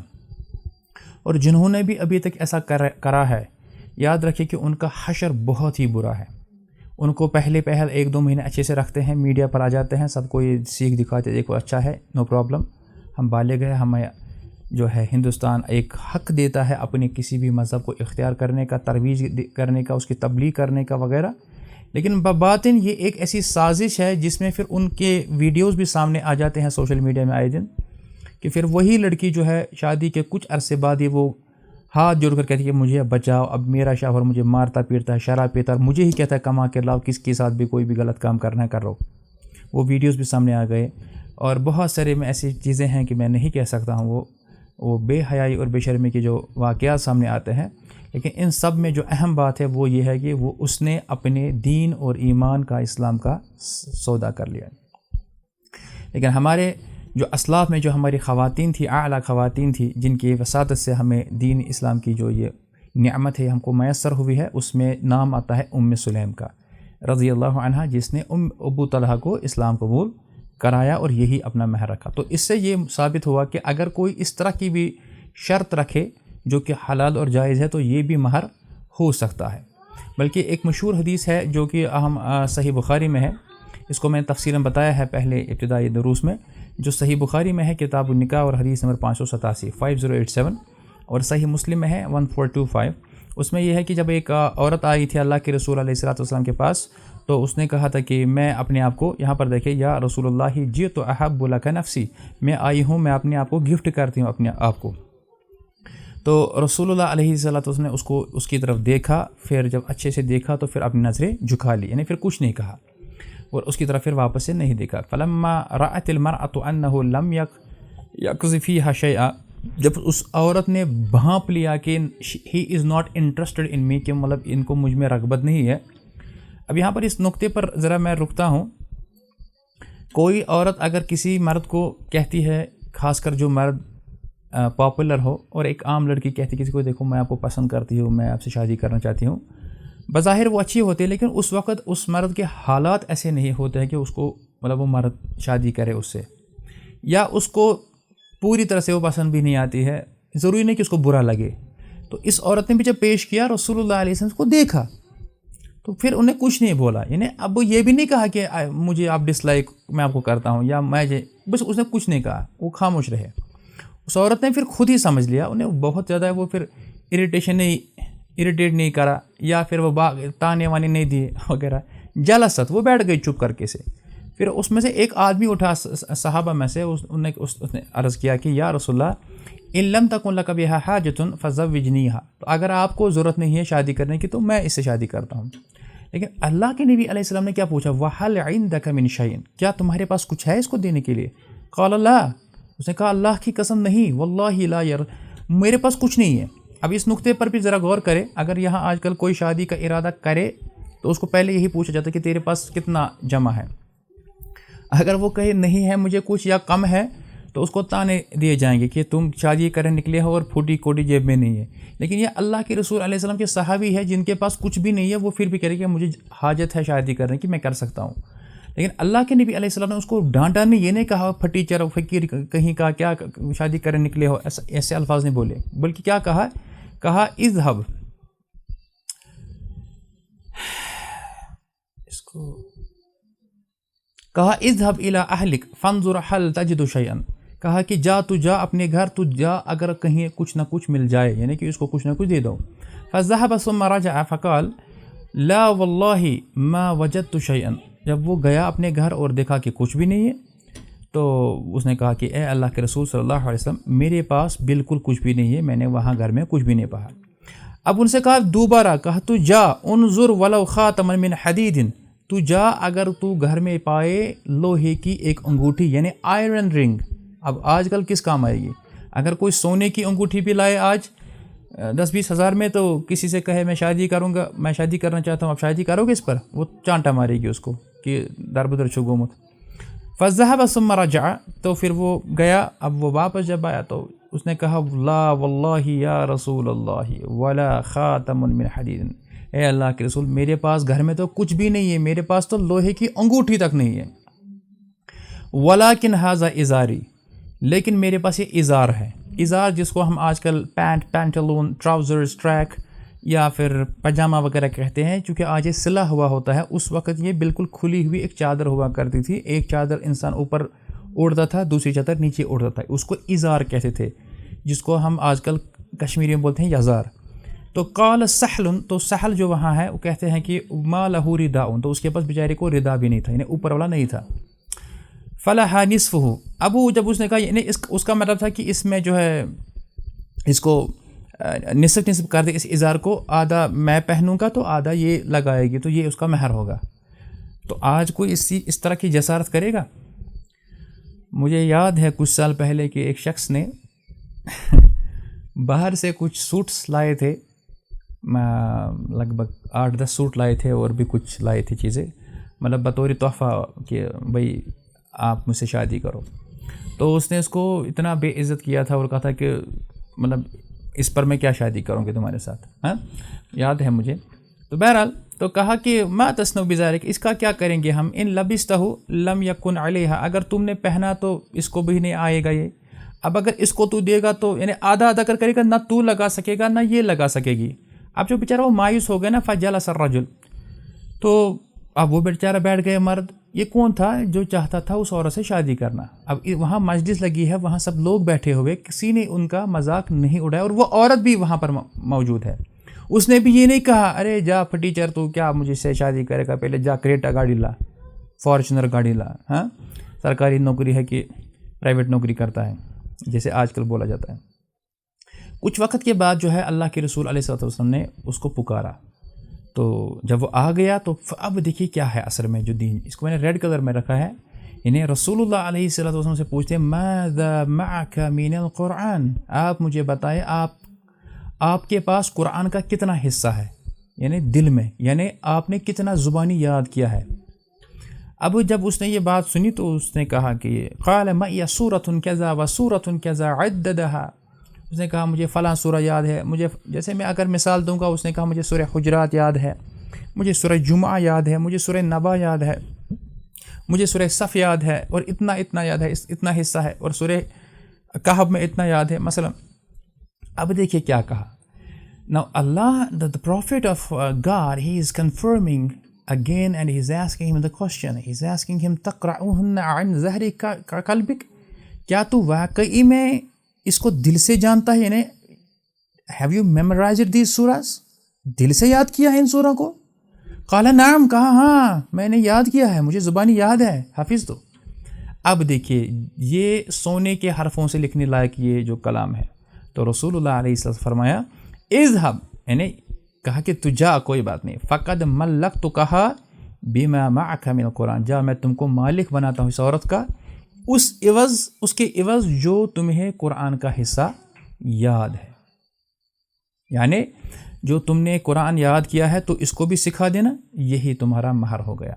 اور جنہوں نے بھی ابھی تک ایسا کرا ہے، یاد رکھیں کہ ان کا حشر بہت ہی برا ہے. ان کو پہل 1-2 مہینے اچھے سے رکھتے ہیں، میڈیا پر آ جاتے ہیں، سب کو یہ سیکھ دکھاتے ہیں دیکھو اچھا ہے، نو پرابلم، ہم بالغ ہیں، ہمیں جو ہے ہندوستان ایک حق دیتا ہے اپنے کسی بھی مذہب کو اختیار کرنے کا، ترویج کرنے کا، اس کی تبلیغ کرنے کا وغیرہ. لیکن بباطن یہ ایک ایسی سازش ہے جس میں پھر ان کے ویڈیوز بھی سامنے آ جاتے ہیں سوشل میڈیا میں آئے دن، کہ پھر وہی لڑکی جو ہے شادی کے کچھ عرصے بعد ہی وہ ہاتھ جوڑ کر کہتی ہے کہ مجھے بچاؤ، اب میرا شوہر مجھے مارتا پیٹتا ہے، شراب پیتا ہے، مجھے ہی کہتا ہے کما کے لاؤ، کس کے ساتھ بھی کوئی بھی غلط کام کرنا ہے کرو. وہ ویڈیوز بھی سامنے آ گئے، اور بہت سارے میں ایسی چیزیں ہیں کہ میں نہیں کہہ سکتا ہوں، وہ بے حیائی اور بے شرمی کے جو واقعات سامنے آتے ہیں. لیکن ان سب میں جو اہم بات ہے وہ یہ ہے کہ وہ اس نے اپنے دین اور ایمان کا، اسلام کا سودا کر لیا. لیکن ہمارے جو اسلاف میں جو ہماری خواتین تھی، اعلیٰ خواتین تھی، جن کی وساطت سے ہمیں دین اسلام کی جو یہ نعمت ہے ہم کو میسر ہوئی ہے، اس میں نام آتا ہے ام سلیم کا رضی اللہ عنہا، جس نے ابو طلحہ کو اسلام قبول کرایا اور یہی اپنا مہر رکھا. تو اس سے یہ ثابت ہوا کہ اگر کوئی اس طرح کی بھی شرط رکھے جو کہ حلال اور جائز ہے تو یہ بھی مہر ہو سکتا ہے. بلکہ ایک مشہور حدیث ہے جو کہ اہم صحیح بخاری میں ہے، اس کو میں نے تفصیلاً بتایا ہے پہلے ابتدائی دروس میں، جو صحیح بخاری میں ہے کتاب النکاح اور حدیث نمبر 587 5087، اور صحیح مسلم میں ہے 1425. اس میں یہ ہے کہ جب ایک عورت آئی تھی اللہ کے رسول علیہ السلام کے پاس، تو اس نے کہا تھا کہ میں اپنے آپ کو، یہاں پر دیکھیں، یا رسول اللہ جئت احب لک نفسی، میں آئی ہوں، میں اپنے آپ کو گفٹ کرتی ہوں اپنے آپ کو. تو رسول اللہ علیہ السلام نے اس کی طرف دیکھا، پھر جب اچھے سے دیکھا تو پھر اپنی نظریں جھکا لی، یعنی پھر کچھ نہیں کہا اور اس کی طرف پھر واپس سے نہیں دیکھا. فلما رأت المرأة انه لم يقذ فيها شيئا، جب اس عورت نے بھانپ لیا کہ ہی از ناٹ انٹرسٹڈ ان می، کہ مطلب ان کو مجھ میں رغبت نہیں ہے. اب یہاں پر اس نقطے پر ذرا میں رکتا ہوں. کوئی عورت اگر کسی مرد کو کہتی ہے، خاص کر جو مرد پاپولر ہو، اور ایک عام لڑکی کہتی کسی کو دیکھو میں آپ کو پسند کرتی ہوں، میں آپ سے شادی کرنا چاہتی ہوں، بظاہر وہ اچھی ہوتی ہے، لیکن اس وقت اس مرد کے حالات ایسے نہیں ہوتے ہیں کہ اس کو مطلب وہ مرد شادی کرے اس سے، یا اس کو پوری طرح سے وہ پسند بھی نہیں آتی ہے، ضروری نہیں کہ اس کو برا لگے. تو اس عورت نے بھی جب پیش کیا رسول اللہ علیہ وسلم کو دیکھا تو پھر انہیں کچھ نہیں بولا، یعنی اب وہ یہ بھی نہیں کہا کہ مجھے آپ ڈس لائک میں آپ کو کرتا ہوں، یا میں بس اس نے کچھ نہیں کہا، وہ خاموش رہے. اس عورت نے پھر خود ہی سمجھ لیا، انہیں بہت زیادہ وہ پھر اریٹیٹ نہیں کرا، یا پھر وہ تانے وانے نہیں دیے وغیرہ، جلست وہ بیٹھ گئی چپ کر کے سے. پھر اس میں سے ایک آدمی اٹھا صحابہ میں سے، اس نے عرض کیا کہ یا رسول اللہ ان لم تکن لک بہا حاجۃ فزوجنیھا، تو اگر آپ کو ضرورت نہیں ہے شادی کرنے کی تو میں اس سے شادی کرتا ہوں. لیکن اللہ کے نبی علیہ السلام نے کیا پوچھا، وَهَلْ عِنْدَكَ مِنْ شَيْءٍ، کیا تمہارے پاس کچھ ہے اس کو دینے کے لیے؟ قال لا، اس نے کہا اللہ کی قسم نہیں، واللہ لا میرے پاس کچھ نہیں ہے. اب اس نقطے پر بھی ذرا غور کرے، اگر یہاں آج کل کوئی شادی کا ارادہ کرے تو اس کو پہلے یہی پوچھا جاتا ہے کہ تیرے پاس کتنا جمع ہے. اگر وہ کہے نہیں ہے مجھے کچھ یا کم ہے تو اس کو تانے دیے جائیں گے کہ تم شادی کرنے نکلے ہو اور پھوٹی کوٹی جیب میں نہیں ہے. لیکن یہ اللہ کے رسول علیہ السلام کے صحابی ہے جن کے پاس کچھ بھی نہیں ہے، وہ پھر بھی کہہ رہے کہ مجھے حاجت ہے شادی کرنے کی، میں کر سکتا ہوں. لیکن اللہ کے نبی علیہ السلام نے اس کو ڈانٹا نہیں، یہ نہیں کہا پھٹی چرو فقیر کہیں کا کیا شادی کرنے نکلے ہو، ایسے الفاظ نہیں بولے، بلکہ کیا کہا اذهب، اس کو کہا اذهب الى اهلك فانظر هل تجد شيئا، کہا کہ جا اپنے گھر تو جا، اگر کہیں کچھ نہ کچھ مل جائے، یعنی کہ اس کو کچھ نہ کچھ دے دو. فذهب ثم رجع فقال لا والله ما وجدت شيئا، جب وہ گیا اپنے گھر اور دیکھا کہ کچھ بھی نہیں ہے تو اس نے کہا کہ اے اللہ کے رسول صلی اللہ علیہ وسلم میرے پاس بالکل کچھ بھی نہیں ہے، میں نے وہاں گھر میں کچھ بھی نہیں پایا. اب ان سے کہا دوبارہ کہا تو جا انظر ولو خاتما من حدید، تو جا اگر تو گھر میں پائے لوہے کی ایک انگوٹھی یعنی آئرن رنگ. اب آج کل کس کام آئے گی؟ اگر کوئی سونے کی انگوٹھی بھی لائے آج 10-20 ہزار میں، تو کسی سے کہے میں شادی کروں گا، میں شادی کرنا چاہتا ہوں، اب شادی کرو گے اس پر؟ وہ چانٹا مارے گی اس کو کہ در بدر چھو گومت. فذهب ثم رجع، تو پھر وہ گیا. اب وہ واپس جب آیا تو اس نے کہا لا واللہ یا رسول اللہ ولا خاتم من حدید، اے اللہ کے رسول میرے پاس گھر میں تو کچھ بھی نہیں ہے، میرے پاس تو لوہے کی انگوٹھی تک نہیں ہے. ولیکن ھذا ازاری، لیکن میرے پاس یہ ازار ہے. ازار جس کو ہم آج کل پینٹ، پینٹلون، ٹراؤزرز، ٹریک یا پھر پاجامہ وغیرہ کہتے ہیں، چونکہ آج یہ سلا ہوا ہوتا ہے. اس وقت یہ بالکل کھلی ہوئی ایک چادر ہوا کرتی تھی. ایک چادر انسان اوپر اوڑھتا تھا، دوسری چادر نیچے اوڑھتا تھا. اس کو ازار کہتے تھے، جس کو ہم آج کل کشمیری میں بولتے ہیں یزار. تو قال سحل، تو سحل جو وہاں ہے وہ کہتے ہیں کہ ما لہ رداء، تو اس کے پاس بیچارے کو ردا بھی نہیں تھا، یعنی اوپر والا نہیں تھا. فلہا نصفہ، اب وہ جب اس نے کہا یعنی اس کا مطلب تھا کہ اس میں جو ہے اس کو نصف کر دے، اس ازار کو آدھا میں پہنوں گا تو آدھا یہ لگائے گی، تو یہ اس کا مہر ہوگا. تو آج کوئی اس طرح کی جسارت کرے گا؟ مجھے یاد ہے کچھ سال پہلے کہ ایک شخص نے باہر سے کچھ سوٹس لائے تھے، لگ بھگ 8-10 سوٹ لائے تھے اور بھی کچھ لائے تھے چیزیں، مطلب بطور تحفہ کہ بھائی آپ مجھ سے شادی کرو. تو اس نے اس کو اتنا بے عزت کیا تھا اور کہا تھا کہ مطلب اس پر میں کیا شادی کروں گی تمہارے ساتھ، ہاں یاد ہے مجھے. تو بہرحال تو کہا کہ ما تصنع بذلک، اس کا کیا کریں گے ہم، ان لبستہ لم یکن علیہا، اگر تم نے پہنا تو اس کو بھی نہیں آئے گا یہ. اب اگر اس کو تو دے گا تو یعنی آدھا آدھا کر کرے گا، نہ تو لگا سکے گا نہ یہ لگا سکے گی. اب جو بیچارہ وہ مایوس ہو گیا نا، فجلس الرجل، تو اب وہ بیچارہ بیٹھ گئے مرد. یہ کون تھا؟ جو چاہتا تھا اس عورت سے شادی کرنا. اب وہاں مجلس لگی ہے، وہاں سب لوگ بیٹھے ہوئے، کسی نے ان کا مذاق نہیں اڑایا، اور وہ عورت بھی وہاں پر موجود ہے. اس نے بھی یہ نہیں کہا ارے جا ٹیچر تو کیا مجھے سے شادی کرے گا، پہلے جا کریٹا گاڑی لا، فارچونر گاڑی لا، ہاں سرکاری نوکری ہے کہ پرائیویٹ نوکری کرتا ہے جیسے آج کل بولا جاتا ہے. کچھ وقت کے بعد جو ہے اللہ کے رسول علیہ الصلوۃ والسلام نے اس کو پکارا. تو جب وہ آ گیا تو اب دیکھیے کیا ہے اثر میں جو دین، اس کو میں نے ریڈ کلر میں رکھا ہے. انہیں رسول اللہ علیہ الصلوۃ والسلام سے پوچھتے ہیں ماذا معک من القرآن، آپ مجھے بتائیں آپ کے پاس قرآن کا کتنا حصہ ہے، یعنی دل میں، یعنی آپ نے کتنا زبانی یاد کیا ہے. اب جب اس نے یہ بات سنی تو اس نے کہا کہ قال معی سورۃ کذا و سورۃ کذا عددها، اس نے کہا مجھے فلاں سورہ یاد ہے. مجھے جیسے میں اگر مثال دوں گا، اس نے کہا مجھے سورہ حجرات یاد ہے، مجھے سورہ جمعہ یاد ہے، مجھے سورہ نبا یاد ہے، مجھے سورہ صف یاد ہے، اور اتنا یاد ہے، اتنا حصہ ہے، اور سورہ کہف میں اتنا یاد ہے مثلا. اب دیکھیے کیا کہا. Now Allah, the prophet of God, he is confirming again and he is asking him the question. He is asking him تقرؤهن عن ظهر قلبك، کیا تو واقعی میں اس کو دل سے جانتا ہے، یعنی have you memorized these surahs، دل سے یاد کیا ہے ان سورہ کو؟ قال نعم، کہا ہاں میں نے یاد کیا ہے، مجھے زبانی یاد ہے، حافظ تو. اب دیکھیے یہ سونے کے حرفوں سے لکھنے لائق یہ جو کلام ہے. تو رسول اللہ علیہ وسلم فرمایا اذهب، یعنی کہا کہ تو جا، کوئی بات نہیں، فقد ملکتکہ بما معک من القرآن، جا میں تم کو مالک بناتا ہوں اس عورت کا، اس کے عوض جو تمہیں قرآن کا حصہ یاد ہے. یعنی جو تم نے قرآن یاد کیا ہے تو اس کو بھی سکھا دینا، یہی تمہارا مہر ہو گیا.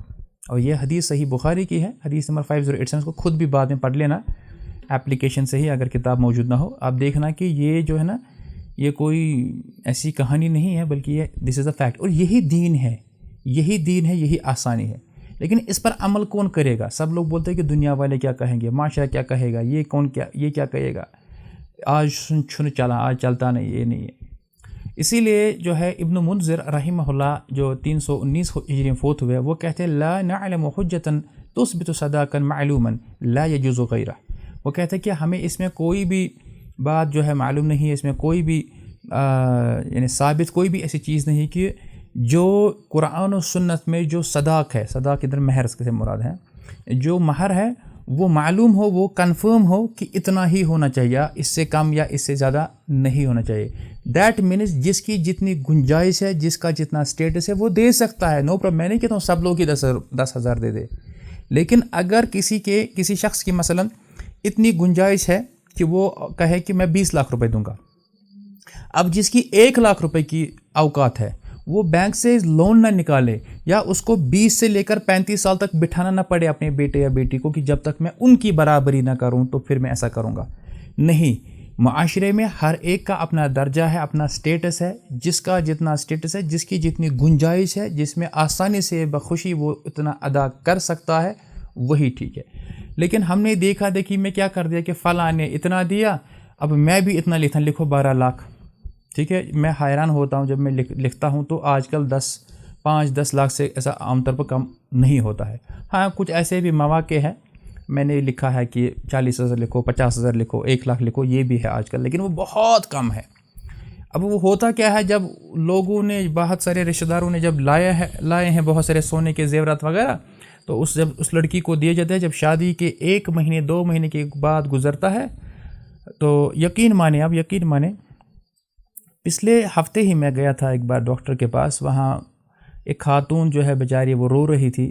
اور یہ حدیث صحیح بخاری کی ہے، حدیث نمبر 5087، اس کو خود بھی بعد میں پڑھ لینا اپلیکیشن سے ہی، اگر کتاب موجود نہ ہو. آپ دیکھنا کہ یہ جو ہے نا یہ کوئی ایسی کہانی نہیں ہے، بلکہ یہ دس از اے فیکٹ، اور یہی دین ہے، یہی آسانی ہے. لیکن اس پر عمل کون کرے گا؟ سب لوگ بولتے ہیں کہ دنیا والے کیا کہیں گے، معاشرہ کیا کہے گا، یہ کیا کہے گا، آج چھن چلا، آج چلتا نہیں، یہ نہیں ہے. اسی لیے جو ہے ابن منذر رحمہ اللہ جو 319 ہجری میں فوت ہوئے، وہ کہتے ہیں لا نعلم حجتا تثبت صداقا معلوما لا يجوز غیرہ. وہ کہتے ہیں کہ ہمیں اس میں کوئی بھی بات جو ہے معلوم نہیں ہے، اس میں کوئی بھی یعنی ثابت کوئی بھی ایسی چیز نہیں کہ جو قرآن و سنت میں جو صداق ہے، صداق ادھر مہر سے مراد ہے، جو مہر ہے وہ معلوم ہو, وہ کنفرم ہو کہ اتنا ہی ہونا چاہیے, اس سے کم یا اس سے زیادہ نہیں ہونا چاہیے. دیٹ مینس جس کی جتنی گنجائش ہے, جس کا جتنا اسٹیٹس ہے وہ دے سکتا ہے, نو پرابلم. میں نہیں کہتا ہوں سب لوگ ہی 10,000 دے دے, لیکن اگر کسی شخص کی مثلا اتنی گنجائش ہے کہ وہ کہے کہ میں 20 لاکھ روپے دوں گا, اب جس کی 1 لاکھ روپے کی اوقات ہے وہ بینک سے لون نہ نکالے, یا اس کو 20 سے لے کر 35 سال تک بٹھانا نہ پڑے اپنے بیٹے یا بیٹی کو کہ جب تک میں ان کی برابری نہ کروں تو پھر میں ایسا کروں گا. نہیں, معاشرے میں ہر ایک کا اپنا درجہ ہے, اپنا سٹیٹس ہے, جس کا جتنا سٹیٹس ہے, جس کی جتنی گنجائش ہے, جس میں آسانی سے بخوشی وہ اتنا ادا کر سکتا ہے, وہی ٹھیک ہے. لیکن ہم نے دیکھا دیکھی میں کیا کر دیا کہ فلاں نے اتنا دیا, اب میں بھی اتنا لکھو 12 لاکھ. ٹھیک ہے, میں حیران ہوتا ہوں جب میں لکھتا ہوں تو آج کل 5-10 لاکھ سے ایسا عام طور پر کم نہیں ہوتا ہے. ہاں, کچھ ایسے بھی مواقع ہیں میں نے لکھا ہے کہ 40,000 لکھو, 50,000 لکھو, 1 لاکھ لکھو, یہ بھی ہے آج کل, لیکن وہ بہت کم ہے. اب وہ ہوتا کیا ہے, جب لوگوں نے, بہت سارے رشتہ داروں نے جب لائے ہیں بہت سارے سونے کے زیورات وغیرہ, تو جب اس لڑکی کو دیے جاتے ہیں, جب شادی کے 1 مہینے 2 مہینے کے بعد گزرتا ہے تو یقین مانیں پچھلے ہفتے ہی میں گیا تھا ایک بار ڈاکٹر کے پاس. وہاں ایک خاتون جو ہے بیچاری وہ رو رہی تھی,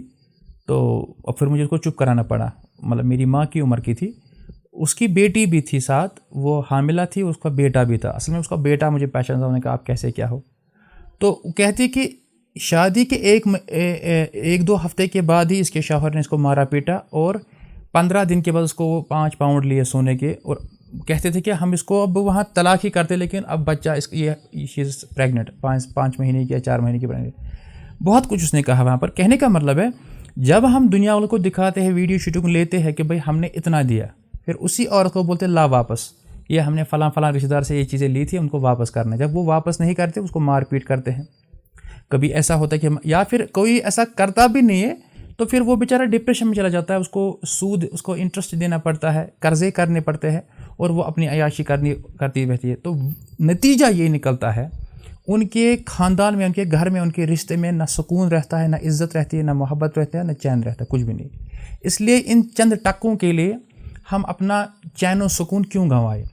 تو اور پھر مجھے اس کو چپ کرانا پڑا. مطلب میری ماں کی عمر کی تھی, اس کی بیٹی بھی تھی ساتھ, وہ حاملہ تھی, اس کا بیٹا بھی تھا. اصل میں اس کا بیٹا مجھے پہچان تھا. انہوں نے کہا آپ کیسے کیا ہو, تو کہتی کہ شادی کے 1-2 ہفتے کے بعد ہی اس کے شوہر نے اس کو مارا پیٹا, اور 15 دن کے بعد اس کو وہ 5 پاؤنڈ لیے سونے کے, اور کہتے تھے کہ ہم اس کو اب وہاں طلاق ہی کرتے, لیکن اب بچہ یہ شی از پریگننٹ, 5 مہینے کی یا 4 مہینے کی پریگننٹ. بہت کچھ اس نے کہا وہاں پر. کہنے کا مطلب ہے جب ہم دنیا والوں کو دکھاتے ہیں, ویڈیو شوٹنگ لیتے ہیں کہ بھئی ہم نے اتنا دیا, پھر اسی عورت کو بولتے لا واپس, یہ ہم نے فلاں رشتہ دار سے یہ چیزیں لی تھی, ان کو واپس کرنا. جب وہ واپس نہیں کرتے اس کو مار پیٹ کرتے ہیں. کبھی ایسا ہوتا ہے کہ یا پھر کوئی ایسا کرتا بھی نہیں ہے تو پھر وہ بیچارہ ڈپریشن میں چلا جاتا ہے, اس کو سود, اس کو انٹرسٹ دینا پڑتا ہے, قرضے کرنے پڑتے ہیں, اور وہ اپنی عیاشی کرتی رہتی ہے. تو نتیجہ یہ نکلتا ہے ان کے خاندان میں, ان کے گھر میں, ان کے رشتے میں نہ سکون رہتا ہے, نہ عزت رہتی ہے, نہ محبت رہتی ہے, نہ چین رہتا ہے, کچھ بھی نہیں. اس لیے ان چند ٹکوں کے لیے ہم اپنا چین و سکون کیوں گنوائے.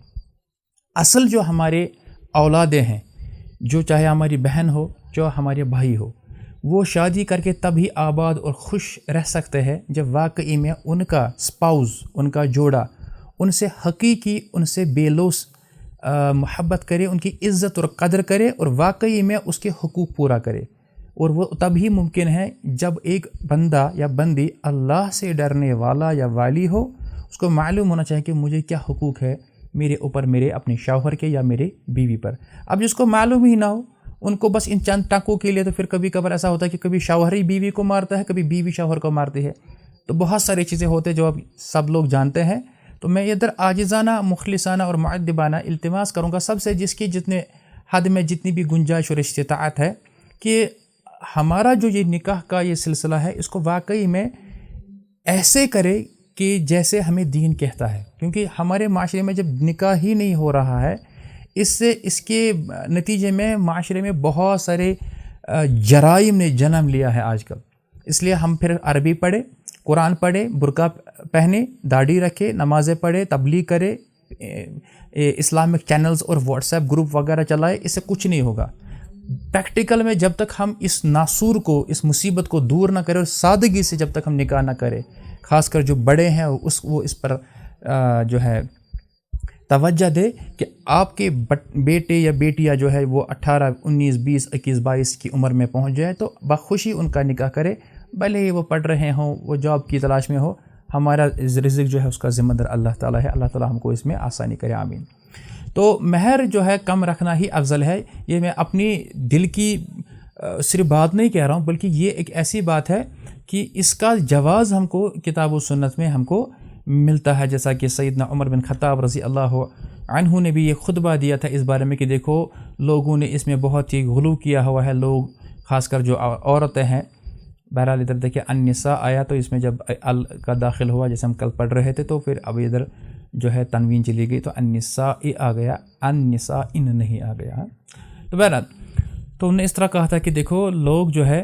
اصل جو ہمارے اولادیں ہیں, جو چاہے ہماری بہن ہو, جو ہمارے بھائی ہو, وہ شادی کر کے تب ہی آباد اور خوش رہ سکتے ہیں جب واقعی میں ان کا سپاؤز, ان کا جوڑا ان سے حقیقی, ان سے بے لوث محبت کرے, ان کی عزت اور قدر کرے, اور واقعی میں اس کے حقوق پورا کرے. اور وہ تب ہی ممکن ہے جب ایک بندہ یا بندی اللہ سے ڈرنے والا یا والی ہو, اس کو معلوم ہونا چاہیے کہ مجھے کیا حقوق ہے میرے اوپر, میرے اپنے شوہر کے یا میرے بیوی پر. اب جس کو معلوم ہی نہ ہو, ان کو بس ان چند ٹانکوں کے لیے, تو پھر کبھی کبھار ایسا ہوتا ہے کہ کبھی شوہر ہی بیوی کو مارتا ہے, کبھی بیوی شوہر کو مارتی ہے. تو بہت ساری چیزیں ہوتے ہیں جو اب سب لوگ جانتے ہیں. تو میں ادھر عاجزانہ, مخلصانہ اور مؤدبانہ التماس کروں گا سب سے, جس کی جتنے حد میں جتنی بھی گنجائش اور استطاعت ہے, کہ ہمارا جو یہ نکاح کا یہ سلسلہ ہے, اس کو واقعی میں ایسے کرے کہ جیسے ہمیں دین کہتا ہے. کیونکہ ہمارے معاشرے میں جب نکاح ہی نہیں ہو رہا ہے, اس کے نتیجے میں معاشرے میں بہت سارے جرائم نے جنم لیا ہے آج کل. اس لیے ہم پھر عربی پڑھے, قرآن پڑھے, برقع پہنے, داڑھی رکھے, نمازیں پڑھے, تبلیغ کرے, اسلامک چینلز اور واٹس ایپ گروپ وغیرہ چلائے, اس سے کچھ نہیں ہوگا. پریکٹیکل میں جب تک ہم اس ناسور کو, اس مصیبت کو دور نہ کریں, اور سادگی سے جب تک ہم نکاح نہ کریں, خاص کر جو بڑے ہیں وہ اس پر جو ہے توجہ دے کہ آپ کے بیٹے یا بیٹیاں جو ہے وہ 18, 19, 20, 21, 22 کی عمر میں پہنچ جائے تو بخوشی ان کا نکاح کرے, بھلے ہی وہ پڑھ رہے ہوں, وہ جاب کی تلاش میں ہو. ہمارا رزق جو ہے اس کا ذمہ دار اللہ تعالیٰ ہے. اللہ تعالیٰ ہم کو اس میں آسانی کرے, آمین. تو مہر جو ہے کم رکھنا ہی افضل ہے. یہ میں اپنی دل کی صرف بات نہیں کہہ رہا ہوں, بلکہ یہ ایک ایسی بات ہے کہ اس کا جواز ہم کو کتاب و سنت میں ہم کو ملتا ہے. جیسا کہ سیدنا عمر بن خطاب رضی اللہ عنہ نے بھی یہ خطبہ دیا تھا اس بارے میں کہ دیکھو لوگوں نے اس میں بہت ہی غلو کیا ہوا ہے. لوگ خاص کر جو عورتیں ہیں, بہرحال ادھر دیکھیں النساء آیا تو اس میں جب ال کا داخل ہوا, جیسے ہم کل پڑھ رہے تھے, تو پھر اب ادھر جو ہے تنوین چلی گئی, تو النساء آ گیا, النساء نہیں آ گیا. تو بہرحال تو انہوں نے اس طرح کہا تھا کہ دیکھو لوگ جو ہے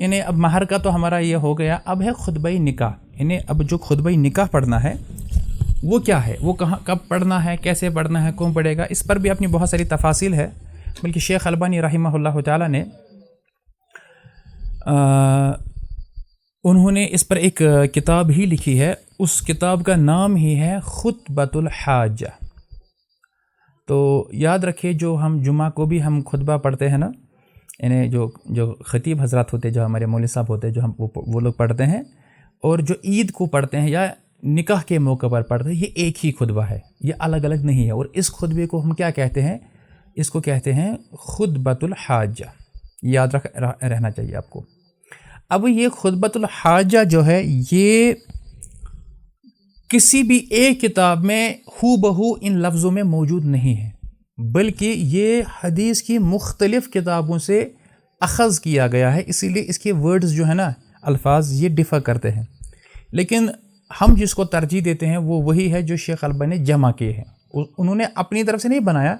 انہیں اب مہر کا تو ہمارا یہ ہو گیا، اب ہے خطبہ نکاح. انہیں اب جو خطبہ نکاح پڑھنا ہے وہ کیا ہے، وہ کہاں کب پڑھنا ہے، کیسے پڑھنا ہے، کون پڑھے گا، اس پر بھی اپنی بہت ساری تفاصیل ہے. بلکہ شیخ البانی رحمہ اللہ تعالیٰ نے انہوں نے اس پر ایک کتاب ہی لکھی ہے. اس کتاب کا نام ہی ہے خطبۃ الحاجہ. تو یاد رکھیے، جو ہم جمعہ کو بھی ہم خطبہ پڑھتے ہیں نا، یعنی جو خطیب حضرات ہوتے ہیں، جو ہمارے مولوی صاحب ہوتے ہیں، جو ہم وہ لوگ پڑھتے ہیں، اور جو عید کو پڑھتے ہیں یا نکاح کے موقع پر پڑھتے ہیں، یہ ایک ہی خطبہ ہے، یہ الگ الگ نہیں ہے. اور اس خطبے کو ہم کیا کہتے ہیں، اس کو کہتے ہیں خطبۃ الحاجہ. یاد رہنا چاہیے آپ کو. اب یہ خطبۃ الحاجہ جو ہے، یہ کسی بھی ایک کتاب میں ہو بہو ان لفظوں میں موجود نہیں ہے، بلکہ یہ حدیث کی مختلف کتابوں سے اخذ کیا گیا ہے. اسی لیے اس کے ورڈز جو ہے نا، الفاظ یہ ڈفر کرتے ہیں. لیکن ہم جس کو ترجیح دیتے ہیں وہ وہی ہے جو شیخ البانی نے جمع کیے ہیں. انہوں نے اپنی طرف سے نہیں بنایا،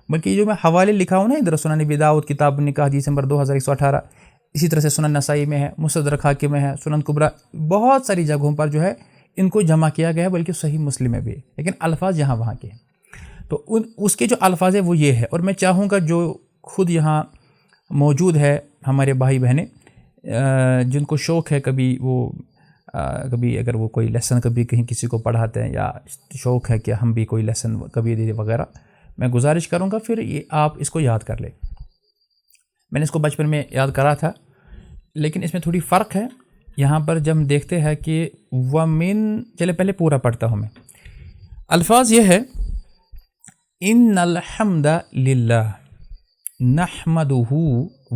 بلکہ جو میں حوالے لکھا ہوں نا ادھر، سنن ابی داؤد کتاب نکاح حدیث نمبر 2118، اسی طرح سے سنن نسائی میں ہے، مستدرک حاکم میں ہے، سنن کبریٰ، بہت ساری جگہوں پر جو ہے ان کو جمع کیا گیا ہے، بلکہ صحیح مسلم میں بھی، لیکن الفاظ یہاں وہاں کے ہیں. تو اس کے جو الفاظ ہیں وہ یہ ہے. اور میں چاہوں گا جو خود یہاں موجود ہے ہمارے بھائی بہنیں، جن کو شوق ہے کبھی اگر وہ کوئی لیسن کبھی کہیں کسی کو پڑھاتے ہیں، یا شوق ہے کہ ہم بھی کوئی لیسن کبھی دے وغیرہ، میں گزارش کروں گا پھر یہ آپ اس کو یاد کر لیں. میں نے اس کو بچپن میں یاد کرا تھا، لیکن اس میں تھوڑی فرق ہے. یہاں پر جب ہم دیکھتے ہیں کہ چلے پہلے پورا پڑھتا ہوں میں. الفاظ یہ ہے، ان الحمد للہ نحمدہ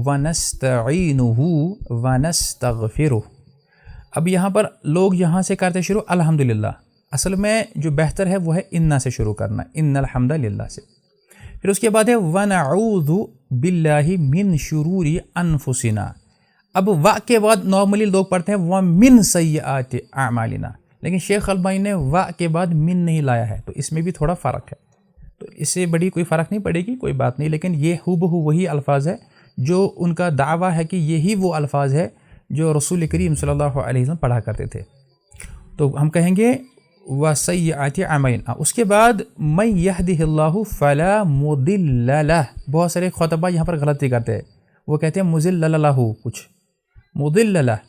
ونستعینہ ونستغفرہ. اب یہاں پر لوگ یہاں سے کرتے شروع الحمدللہ. اصل میں جو بہتر ہے وہ ہے انا سے شروع کرنا، ان الحمد للہ سے. پھر اس کے بعد ہے ونعوذ باللہ من شرور انفسنا. اب وا کے بعد نارملی لوگ پڑھتے ہیں ومن سیئات اعمالنا، لیکن شیخ البانی نے وا کے بعد من نہیں لایا ہے، تو اس میں بھی تھوڑا فرق ہے. تو اس سے بڑی کوئی فرق نہیں پڑے گی، کوئی بات نہیں. لیکن یہ ہو بہو وہی الفاظ ہے جو ان کا دعویٰ ہے کہ یہی وہ الفاظ ہے جو رسول کریم صلی اللہ علیہ وسلم پڑھا کرتے تھے. تو ہم کہیں گے وَسَيِّئَاتِ أَعْمَالِنَا. اس کے بعد مَن يَهْدِهِ اللَّهُ فَلَا مُضِلَّ لَهُ. بہت سارے خطبہ یہاں پر غلطی کرتے ہیں، وہ کہتے ہیں مُضِلَّ لَهُ، کچھ مُضِلَّ لَهُ.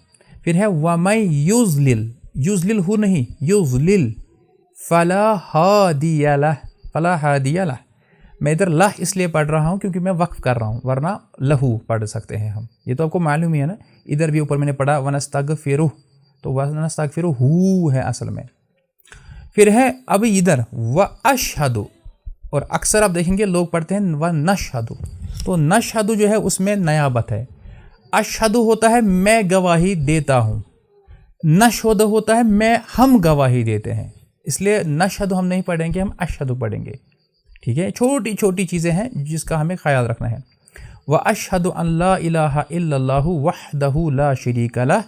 پھر ہے وَمَن يُضْلِلْ، يُضْلِلْ ہو نہیں، يُضْلِلْ فَلَا هَادِيَ لَهُ، فَلَا هَادِيَ لَهُ. میں ادھر لہ اس لیے پڑھ رہا ہوں کیونکہ میں وقف کر رہا ہوں، ورنہ لہو پڑھ سکتے ہیں ہم. یہ تو آپ کو معلوم ہی ہے نا. ادھر بھی اوپر میں نے پڑھا وَنَسْتَغْفِرُهُ، تو وَنَسْتَغْفِرُهُ ہے اصل میں. پھر ہے اب ادھر وَأَشْهَدُ، اور اکثر آپ دیکھیں گے لوگ پڑھتے ہیں وَنَشْهَدُ. تو نشہد جو ہے اس میں نیابت ہے. اشہد ہوتا ہے میں گواہی دیتا ہوں، نشہد ہوتا ہے میں ہم گواہی دیتے ہیں. اس لیے نشہد ہم نہیں پڑھیں گے، ہم اشہد پڑھیں گے. ٹھیک ہے، چھوٹی چھوٹی چیزیں ہیں جس کا ہمیں خیال رکھنا ہے. وَأَشْهَدُ أَن لَا إِلَٰهَ إِلَّا اللَّهُ وَحْدَهُ لَا شَرِيكَ لَهُ.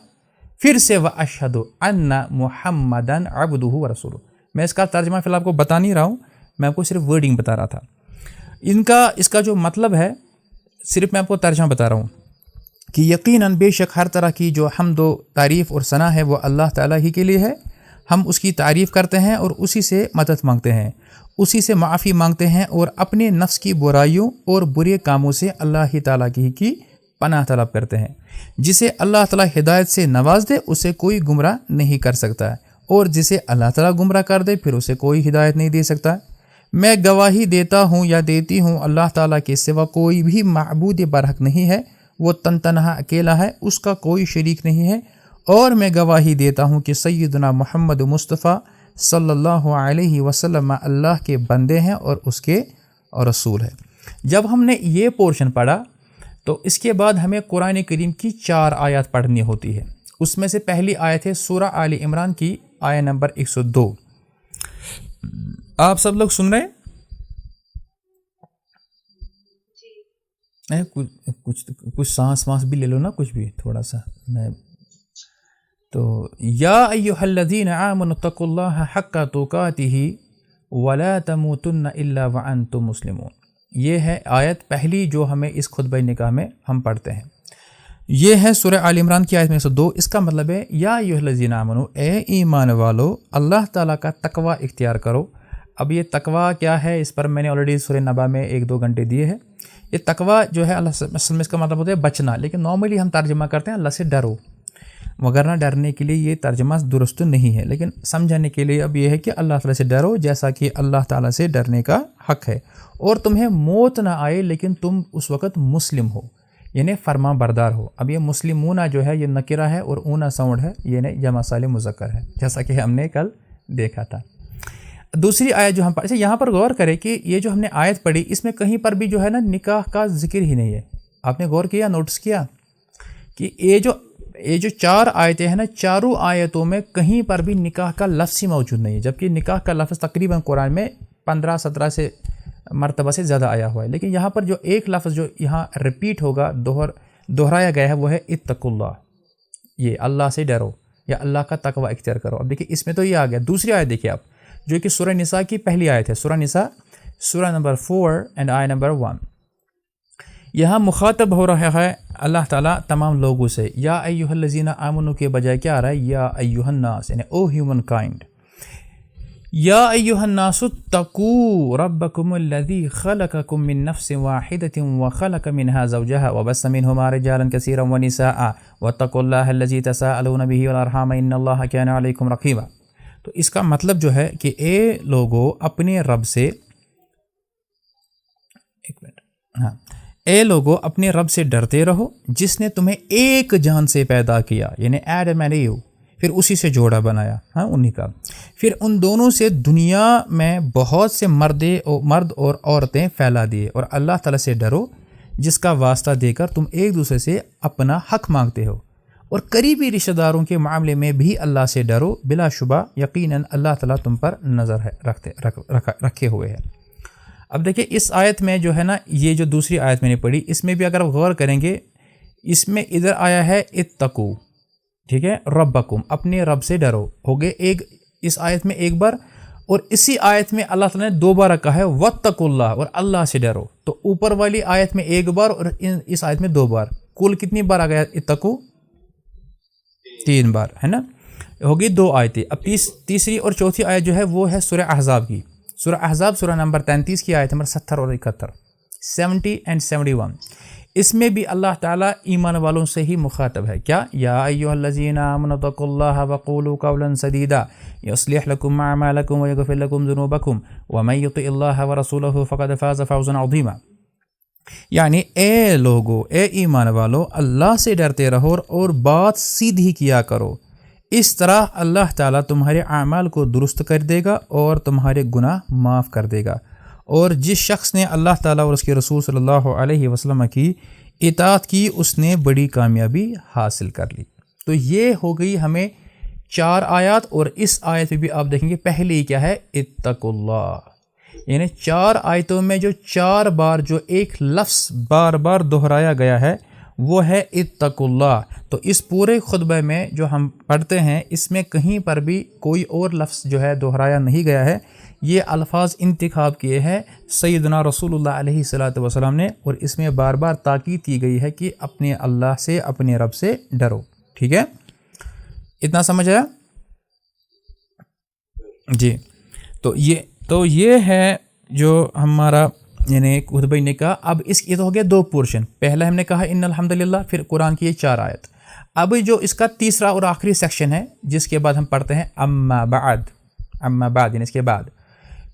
پھر سے وَأَشْهَدُ أَنَّ مُحَمَّدًا عَبْدُهُ وَرَسُولُهُ. میں اس کا ترجمہ فی الحال آپ کو بتا نہیں رہا ہوں، میں آپ کو صرف ورڈنگ بتا رہا تھا. اس کا جو مطلب ہے صرف میں آپ کو ترجمہ بتا رہا ہوں کہ یقیناً بے شک ہر طرح کی جو حمد و تعریف اور ثنا ہے وہ اللہ تعالیٰ ہی کے لیے ہے. ہم اس کی تعریف کرتے ہیں اور اسی سے مدد مانگتے ہیں، اسی سے معافی مانگتے ہیں، اور اپنے نفس کی برائیوں اور برے کاموں سے اللہ تعالیٰ کی پناہ طلب کرتے ہیں. جسے اللہ تعالیٰ ہدایت سے نواز دے اسے کوئی گمراہ نہیں کر سکتا، اور جسے اللہ تعالیٰ گمراہ کر دے پھر اسے کوئی ہدایت نہیں دے سکتا. میں گواہی دیتا ہوں یا دیتی ہوں اللہ تعالیٰ کے سوا کوئی بھی معبود برحق نہیں ہے، وہ تنہا اکیلا ہے، اس کا کوئی شریک نہیں ہے. اور میں گواہی دیتا ہوں کہ سیدنا محمد مصطفیٰ صلی اللہ علیہ وسلم اللہ کے بندے ہیں اور اس کے رسول ہیں. جب ہم نے یہ پورشن پڑھا تو اس کے بعد ہمیں قرآن کریم کی 4 آیات پڑھنی ہوتی ہے. اس میں سے پہلی آیت ہے سورہ آل عمران کی آیت نمبر 102. آپ سب لوگ سن رہے ہیں؟ کچھ سانس بھی لے لو نا، کچھ بھی تھوڑا سا. تو یا ایھا الذین آمنوا اتقوا اللہ حق تقاتہ ولا تموتن الا وانتم مسلمون. یہ ہے آیت پہلی جو ہمیں اس خطبہ نکاح میں ہم پڑھتے ہیں. یہ ہے سورہ آل عمران کی آیت میں 102. اس کا مطلب ہے یا ایھا الذین آمنو، اے ایمان والو اللہ تعالیٰ کا تقوی اختیار کرو. اب یہ تقوی کیا ہے، اس پر میں نے آلریڈی سورہ نبا میں 1-2 گھنٹے دیے ہیں. یہ تقوی جو ہے اللہ اصل میں اس کا مطلب ہوتا ہے بچنا، لیکن نارملی ہم ترجمہ کرتے ہیں اللہ سے ڈرو، وغیرہ ڈرنے کے لیے یہ ترجمہ درست نہیں ہے، لیکن سمجھانے کے لیے اب یہ ہے کہ اللہ تعالیٰ سے ڈرو جیسا کہ اللہ تعالیٰ سے ڈرنے کا حق ہے. اور تمہیں موت نہ آئے لیکن تم اس وقت مسلم ہو، یعنی فرما بردار ہو. اب یہ مسلمونہ جو ہے یہ نکرہ ہے اور اونا ساؤنڈ ہے، یعنی جمع سالم مذکر ہے، جیسا کہ ہم نے کل دیکھا تھا. دوسری آیت جو ہم اچھا یہاں پر غور کریں کہ یہ جو ہم نے آیت پڑھی اس میں کہیں پر بھی جو ہے نا نکاح کا ذکر ہی نہیں ہے. آپ نے غور کیا، نوٹس کیا کہ یہ جو 4 آیتیں ہیں نا، چاروں آیتوں میں کہیں پر بھی نکاح کا لفظ ہی موجود نہیں ہے، جبکہ نکاح کا لفظ تقریباً قرآن میں 15-17 سے مرتبہ سے زیادہ آیا ہوا ہے. لیکن یہاں پر جو ایک لفظ جو یہاں ریپیٹ ہوگا، دہرایا گیا ہے، وہ ہے اتقوا اللہ، یہ اللہ سے ڈرو یا اللہ کا تقوی اختیار کرو. اب دیکھیں اس میں تو یہ آ گیا. دوسری آیت دیکھیں آپ، جو کہ سورہ نساء کی پہلی آیت ہے، سورہ نساء سورہ نمبر 4 اینڈ آیت نمبر 1. یہاں مخاطب ہو رہا ہے اللہ تعالیٰ تمام لوگوں سے. یا ایھا الذین آمنوا کے بجائے کیا آ رہا ہے، یا ایھا الناس، یعنی او ہیومن کائنڈ. یا ایھا الناس اتقوا ربکم الذی خلقکم من نفس واحدۃ وخلق منها زوجها وبث منهما رجالا کثیرا ونساء واتقوا اللہ الذی تساءلون به والارحام ان اللہ کان علیکم رقیبا. تو اس کا مطلب جو ہے کہ اے لوگو اپنے رب سے، اے لوگو اپنے رب سے ڈرتے رہو جس نے تمہیں ایک جان سے پیدا کیا، یعنی ایڈم اینڈ ایو، پھر اسی سے جوڑا بنایا، انہی کا، پھر ان دونوں سے دنیا میں بہت سے مرد اور عورتیں پھیلا دیے. اور اللہ تعالیٰ سے ڈرو جس کا واسطہ دے کر تم ایک دوسرے سے اپنا حق مانگتے ہو. اور قریبی رشتہ داروں کے معاملے میں بھی اللہ سے ڈرو، بلا شبہ یقیناً اللہ تعالیٰ تم پر نظر رکھے ہوئے ہے. اب دیکھیں اس آیت میں جو ہے نا، یہ جو دوسری آیت میں نے پڑھی، اس میں بھی اگر غور کریں گے، اس میں ادھر آیا ہے اتقوا، ٹھیک ہے، ربکم، اپنے رب سے ڈرو، ہو گئے ایک اس آیت میں ایک بار. اور اسی آیت میں اللہ تعالیٰ نے 2 بار کہا ہے واتقوا اللہ، اور اللہ سے ڈرو. تو اوپر والی آیت میں 1 بار اور اس آیت میں 2 بار، کل کتنی بار آ گیا اتقوا؟ 3 بار، ہے نا، ہوگی 2 آیتیں. اب تیسری اور چوتھی آیت جو ہے وہ ہے سورہ احزاب کی. سورہ احزاب سورہ نمبر 33 کی آیت نمبر 70 اور 71، 70 اینڈ 71. اس میں بھی اللہ تعالیٰ ایمان والوں سے ہی مخاطب ہے. کیا؟ یا ایھا الذین آمنوا اتقوا اللہ وقولوا قولا سدیدا یصلح لکم اعمالکم ویغفر لکم ذنوبکم ومن یطع اللہ ورسولہ فقد فاز فوزا عظیما. یعنی اے لوگو، اے ایمان والو، اللہ سے ڈرتے رہو اور بات سیدھی کیا کرو. اس طرح اللہ تعالیٰ تمہارے اعمال کو درست کر دے گا اور تمہارے گناہ معاف کر دے گا. اور جس شخص نے اللہ تعالیٰ اور اس کے رسول صلی اللہ علیہ وسلم کی اطاعت کی، اس نے بڑی کامیابی حاصل کر لی. تو یہ ہو گئی ہمیں 4 آیات. اور اس آیت میں بھی آپ دیکھیں گے پہلے ہی کیا ہے، اتقوا اللہ، یعنی 4 آیتوں میں جو 4 بار جو ایک لفظ بار بار دہرایا گیا ہے وہ ہے اتقوا اللہ. تو اس پورے خطبہ میں جو ہم پڑھتے ہیں اس میں کہیں پر بھی کوئی اور لفظ جو ہے دہرایا نہیں گیا ہے. یہ الفاظ انتخاب کیے ہیں سیدنا رسول اللہ علیہ الصلوۃ والسلام نے، اور اس میں بار بار تاکید کی گئی ہے کہ اپنے اللہ سے، اپنے رب سے ڈرو. ٹھیک ہے، اتنا سمجھ آیا جی. تو یہ ہے جو ہمارا یعنی خطبہ نکاح. اب یہ تو ہو گیا 2 پورشن. پہلا ہم نے کہا ان الحمدللہ، پھر قرآن کی یہ 4 آیت. اب جو اس کا تیسرا اور آخری سیکشن ہے جس کے بعد ہم پڑھتے ہیں اما بعد یعنی اس کے بعد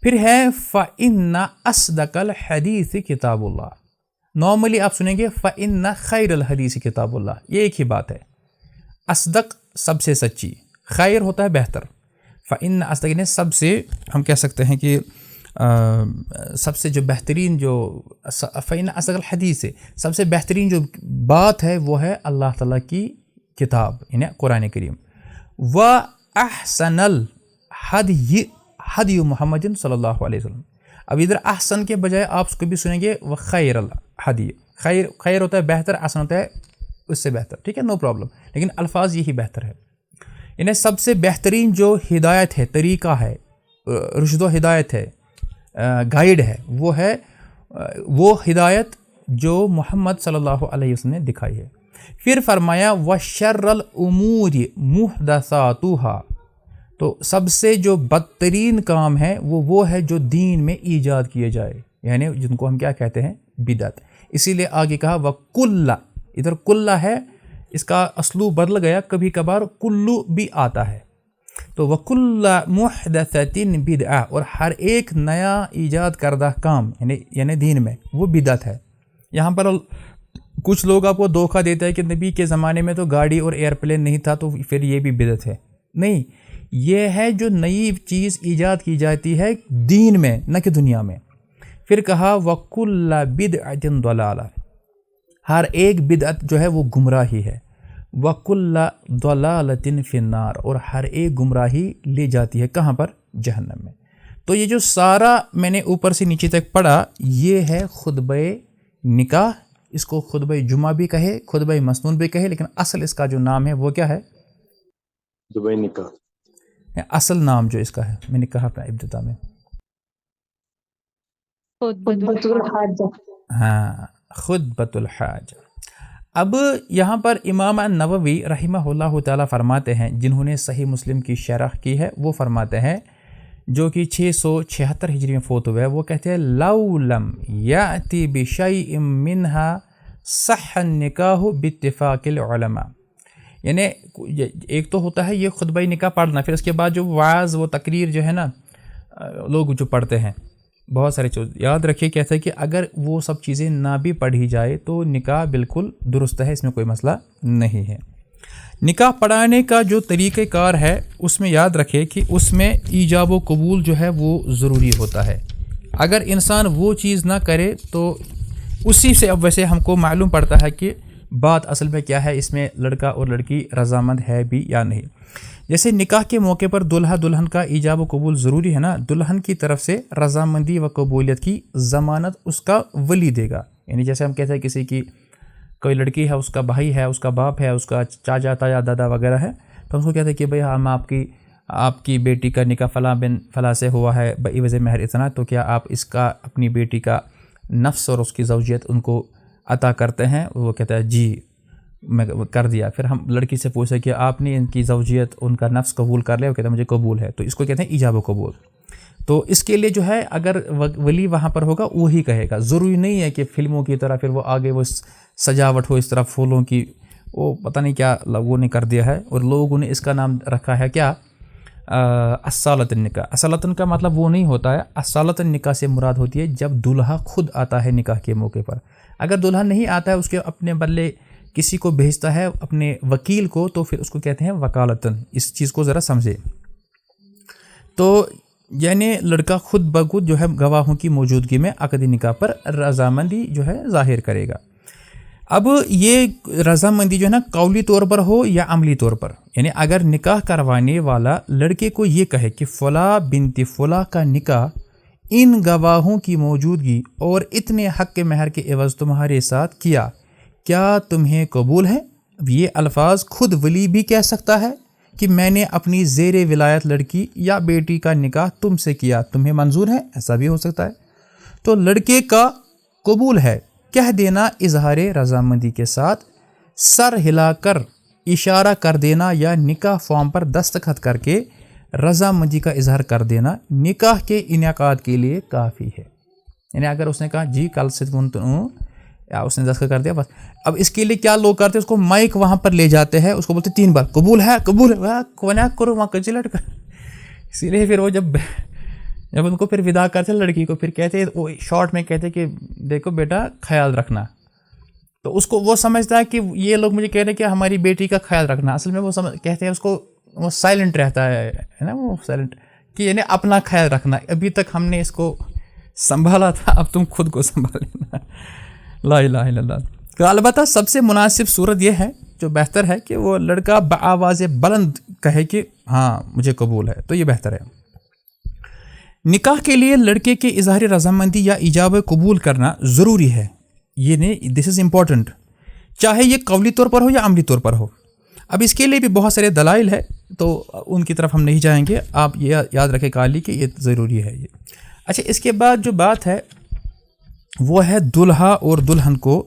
پھر ہے فَإِنَّ أَصْدَقَ الْحَدِيثِ کتاب اللہ. نارملی آپ سنیں گے فَإِنَّ خَيْرَ الْحَدِيثِ کتاب اللہ، یہ ایک ہی بات ہے. اصدق سب سے سچی، خیر ہوتا ہے بہتر. فَإِنَّ أَصْدَقَ یعنی سب سے، ہم کہہ سکتے ہیں کہ سب سے جو بہترین، جو فَإِنَّ أَصْدَقَ الْحَدِيثِ سے سب سے بہترین جو بات ہے وہ ہے اللہ تعالیٰ کی کتاب یعنی قرآن کریم. وَأَحْسَنَ الْحَدْيِ حدی محمد صلی اللہ علیہ وسلم. اب ادھر احسن کے بجائے آپ اس کو بھی سنیں گے وخیر الحدی. خیر ہوتا ہے بہتر، احسن ہوتا ہے اس سے بہتر. ٹھیک ہے، نو پرابلم، لیکن الفاظ یہی بہتر ہے. انہیں سب سے بہترین جو ہدایت ہے، طریقہ ہے، رشد و ہدایت ہے، گائیڈ ہے، وہ ہدایت جو محمد صلی اللہ علیہ وسلم نے دکھائی ہے. پھر فرمایا وَشَرَّ الْأُمُورِ مُحْدَثَاتُهَا، تو سب سے جو بدترین کام ہے وہ ہے جو دین میں ایجاد کیا جائے، یعنی جن کو ہم کیا کہتے ہیں، بدعت۔ اسی لیے آگے کہا وَكُلَّ، ادھر کلّ ہے، اس کا اسلوب بدل گیا، کبھی کبھار کلو بھی آتا ہے، تو وَكُلَّ مُحْدَثَةٍ بِدْعَةٍ، اور ہر ایک نیا ایجاد کردہ کام یعنی دین میں وہ بدعت ہے۔ یہاں پر کچھ لوگ آپ کو دھوکہ دیتا ہے کہ نبی کے زمانے میں تو گاڑی اور ایئرپلین نہیں تھا تو پھر یہ بھی بدعت ہے۔ نہیں، یہ ہے جو نئی چیز ایجاد کی جاتی ہے دین میں، نہ کہ دنیا میں۔ پھر کہا وَكُلَّ بِدْعَةٍ ضَلَالَةٍ، ہر ایک بدعت جو ہے وہ گمراہی ہے۔ وَكُلَّ ضَلَالَةٍ فِي النَّارِ، اور ہر ایک گمراہی لے جاتی ہے کہاں پر، جہنم میں۔ تو یہ جو سارا میں نے اوپر سے نیچے تک پڑھا، یہ ہے خطبہ نکاح، اس کو خطبہ جمعہ بھی کہے، خطبہ مسنون بھی کہے، لیکن اصل اس کا جو نام ہے وہ کیا ہے، خطبہ نکاح، اصل نام جو اس کا ہے، میں نے کہا اپنا ابتدا میں، خطبۃ الحاجہ۔ ہاں، خطبۃ الحاجہ۔ اب یہاں پر امام النووی رحمہ اللہ تعالیٰ فرماتے ہیں، جنہوں نے صحیح مسلم کی شرح کی ہے، وہ فرماتے ہیں، جو کہ 676 ہجری میں فوت ہوئے، وہ کہتے ہیں لَوْ لَمْ يَأْتِ بِشَيْءٍ مِّنْهَا صَحَّ النِّكَاحُ بِاتِّفَاقِ الْعُلَمَاء، یعنی ایک تو ہوتا ہے یہ خطبہ نکاح پڑھنا، پھر اس کے بعد جو وعظ و تقریر جو ہے نا لوگ جو پڑھتے ہیں، بہت سارے چیز یاد رکھیے، کہتے ہیں کہ اگر وہ سب چیزیں نہ بھی پڑھی جائے تو نکاح بالکل درست ہے، اس میں کوئی مسئلہ نہیں ہے۔ نکاح پڑھانے کا جو طریقہ کار ہے اس میں یاد رکھے کہ اس میں ایجاب و قبول جو ہے وہ ضروری ہوتا ہے۔ اگر انسان وہ چیز نہ کرے تو اسی سے اب ویسے ہم کو معلوم پڑتا ہے کہ بات اصل میں کیا ہے، اس میں لڑکا اور لڑکی رضامند ہے بھی یا نہیں۔ جیسے نکاح کے موقع پر دلہا دلہن کا ایجاب و قبول ضروری ہے نا، دلہن کی طرف سے رضامندی و قبولیت کی ضمانت اس کا ولی دے گا، یعنی جیسے ہم کہتے ہیں کسی کی کوئی لڑکی ہے، اس کا بھائی ہے، اس کا باپ ہے، اس کا چاچا تایا دادا وغیرہ ہے، تو ہم کو کہتے ہیں کہ بھئی ہم آپ کی بیٹی کا نکاح فلاں بن فلاں سے ہوا ہے بعوض مہر اتنا، تو کیا آپ اس کا اپنی بیٹی کا نفس اور اس کی زوجیت ان کو عطا کرتے ہیں؟ وہ کہتا ہے جی میں کر دیا۔ پھر ہم لڑکی سے پوچھے کہ آپ نے ان کی زوجیت ان کا نفس قبول کر لیا؟ وہ کہتا ہے مجھے قبول ہے، تو اس کو کہتے ہیں ایجاب و قبول۔ تو اس کے لیے جو ہے اگر ولی وہاں پر ہوگا وہی کہے گا، ضروری نہیں ہے کہ فلموں کی طرح پھر وہ آگے وہ سجاوٹ ہو اس طرح پھولوں کی، وہ پتہ نہیں کیا لوگوں نے کر دیا ہے، اور لوگوں نے اس کا نام رکھا ہے کیا، اصالت النکاح۔ اصالت کا مطلب وہ نہیں ہوتا ہے، اصالت النکاح سے مراد ہوتی ہے جب دلہا خود آتا ہے نکاح کے موقع پر۔ اگر دلہا نہیں آتا ہے، اس کے اپنے بدلے کسی کو بھیجتا ہے اپنے وکیل کو، تو پھر اس کو کہتے ہیں وکالتن۔ اس چیز کو ذرا سمجھے، تو یعنی لڑکا خود بخود جو ہے گواہوں کی موجودگی میں عقد نکاح پر رضامندی جو ہے ظاہر کرے گا۔ اب یہ رضامندی جو ہے نا قولی طور پر ہو یا عملی طور پر، یعنی اگر نکاح کروانے والا لڑکے کو یہ کہے کہ فلاں بنت فلاں کا نکاح ان گواہوں کی موجودگی اور اتنے حق مہر کے عوض تمہارے ساتھ کیا تمہیں قبول ہے؟ اب یہ الفاظ خود ولی بھی کہہ سکتا ہے کہ میں نے اپنی زیر ولایت لڑکی یا بیٹی کا نکاح تم سے کیا، تمہیں منظور ہے؟ ایسا بھی ہو سکتا ہے۔ تو لڑکے کا قبول ہے کہہ دینا اظہار رضامندی کے ساتھ، سر ہلا کر اشارہ کر دینا یا نکاح فارم پر دستخط کر کے رضامندی کا اظہار کر دینا نکاح کے انعقاد کے لیے کافی ہے۔ یعنی اگر اس نے کہا جی کل سے یا اس نے دستخط کر دیا بس، اب اس کے لیے کیا لوگ کرتے ہیں، اس کو مائک وہاں پر لے جاتے ہیں، اس کو بولتے 3 بار قبول ہے قبول ہے، کونا کرو وہاں کچھ لڑکا، اسی لیے پھر وہ جب ان کو پھر ودا کرتے لڑکی کو، پھر کہتے وہ شارٹ میں کہتے کہ دیکھو بیٹا خیال رکھنا، تو اس کو وہ سمجھتا ہے کہ یہ لوگ مجھے کہہ رہے ہیں کہ ہماری بیٹی کا خیال رکھنا، اصل میں وہ کہتے ہیں اس کو وہ سائلنٹ رہتا ہے نا، وہ سائلنٹ کہ یعنی اپنا خیال رکھنا، ابھی تک ہم نے اس کو سنبھالا تھا، اب تم خود کو سنبھال لینا۔ لا الہ الا اللہ۔ تو البتہ سب سے مناسب صورت یہ ہے، جو بہتر ہے کہ وہ لڑکا بآواز بلند کہے کہ ہاں مجھے قبول ہے، تو یہ بہتر ہے۔ نکاح کے لیے لڑکے کے اظہار رضامندی یا ایجاب قبول کرنا ضروری ہے، یہ نہیں، دس از امپورٹنٹ، چاہے یہ قولی طور پر ہو یا عملی طور پر ہو۔ اب اس کے لیے بھی بہت سارے دلائل ہے، تو ان کی طرف ہم نہیں جائیں گے، آپ یہ یاد رکھیں کالی کہ یہ ضروری ہے یہ۔ اچھا، اس کے بعد جو بات ہے وہ ہے دلہا اور دلہن کو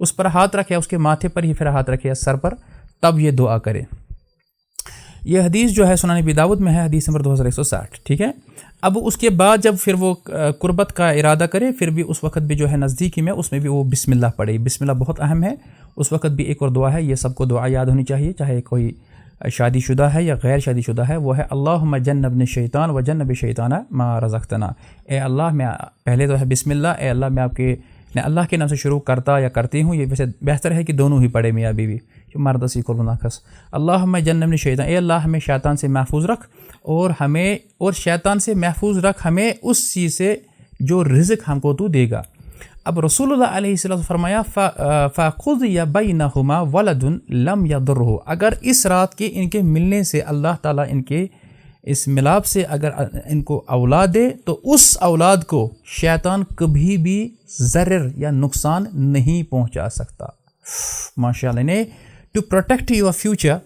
اس پر ہاتھ رکھے، اس کے ماتھے پر ہی پھر ہاتھ رکھے یا سر پر، تب یہ دعا کرے۔ یہ حدیث جو ہے سنن ابی داؤد میں ہے، حدیث نمبر 2160، ٹھیک ہے۔ اب اس کے بعد جب پھر وہ قربت کا ارادہ کرے، پھر بھی اس وقت بھی جو ہے نزدیکی میں اس میں بھی وہ بسم اللہ پڑھے۔ بسم اللہ بہت اہم ہے، اس وقت بھی ایک اور دعا ہے، یہ سب کو دعا یاد ہونی چاہیے، چاہے کوئی شادی شدہ ہے یا غیر شادی شدہ ہے، وہ ہے اللہم جنبنی الشیطان و جنب الشیطان ما رزقتنا۔ اے اللہ، میں پہلے تو ہے بسم اللہ، اے اللہ میں آپ کے اللہ کے نام سے شروع کرتا یا کرتی ہوں، یہ ویسے بہتر ہے کہ دونوں ہی پڑھے میاں بیوی، مرد اسی کو ناقص۔ اللہم جنبنی الشیطان، اے اللہ ہمیں شیطان سے محفوظ رکھ، اور شیطان سے محفوظ رکھ ہمیں اس چیز سے جو رزق ہم کو تو دے گا۔ اب رسول اللہ علیہ السلام فرمایا فَقُضِيَ بَيْنَهُمَا وَلَدٌ لَمْ يَضُرُّهُ، اگر اس رات کے ان کے ملنے سے اللہ تعالیٰ ان کے اس ملاپ سے اگر ان کو اولاد دے تو اس اولاد کو شیطان کبھی بھی ضرر یا نقصان نہیں پہنچا سکتا۔ ماشاءاللہ نے to protect your future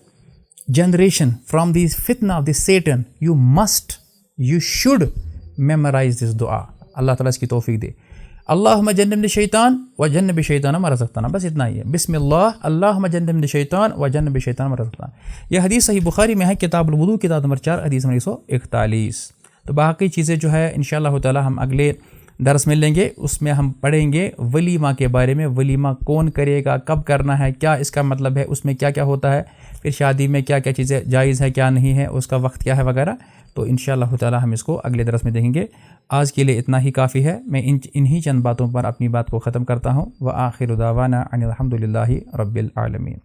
generation from these fitna of this Satan, you should memorize this dua۔ اللہ تعالیٰ اس کی توفیق دے۔ اللہم جنبنی الشیطان و جنب الشیطان ما رزقتنا، بس اتنا ہی ہے، بسم اللہ اللہم جنبنی الشیطان و جنب الشیطان ما رزقتنا۔ یہ حدیث صحیح بخاری میں ہے، کتاب الوضو کتاب نمبر 4 حدیث نمبر 141۔ تو باقی چیزیں جو ہے انشاءاللہ تعالی ہم اگلے درس میں لیں گے، اس میں ہم پڑھیں گے ولیمہ کے بارے میں، ولیمہ کون کرے گا، کب کرنا ہے، کیا اس کا مطلب ہے، اس میں کیا کیا ہوتا ہے، پھر شادی میں کیا کیا چیزیں جائز ہے کیا نہیں ہے، اس کا وقت کیا ہے وغیرہ۔ تو انشاءاللہ تعالی ہم اس کو اگلے درس میں دیکھیں گے۔ آج کے لیے اتنا ہی کافی ہے، میں انہی چند باتوں پر اپنی بات کو ختم کرتا ہوں۔ وآخر دعوانا ان الحمد للہ رب العالمین۔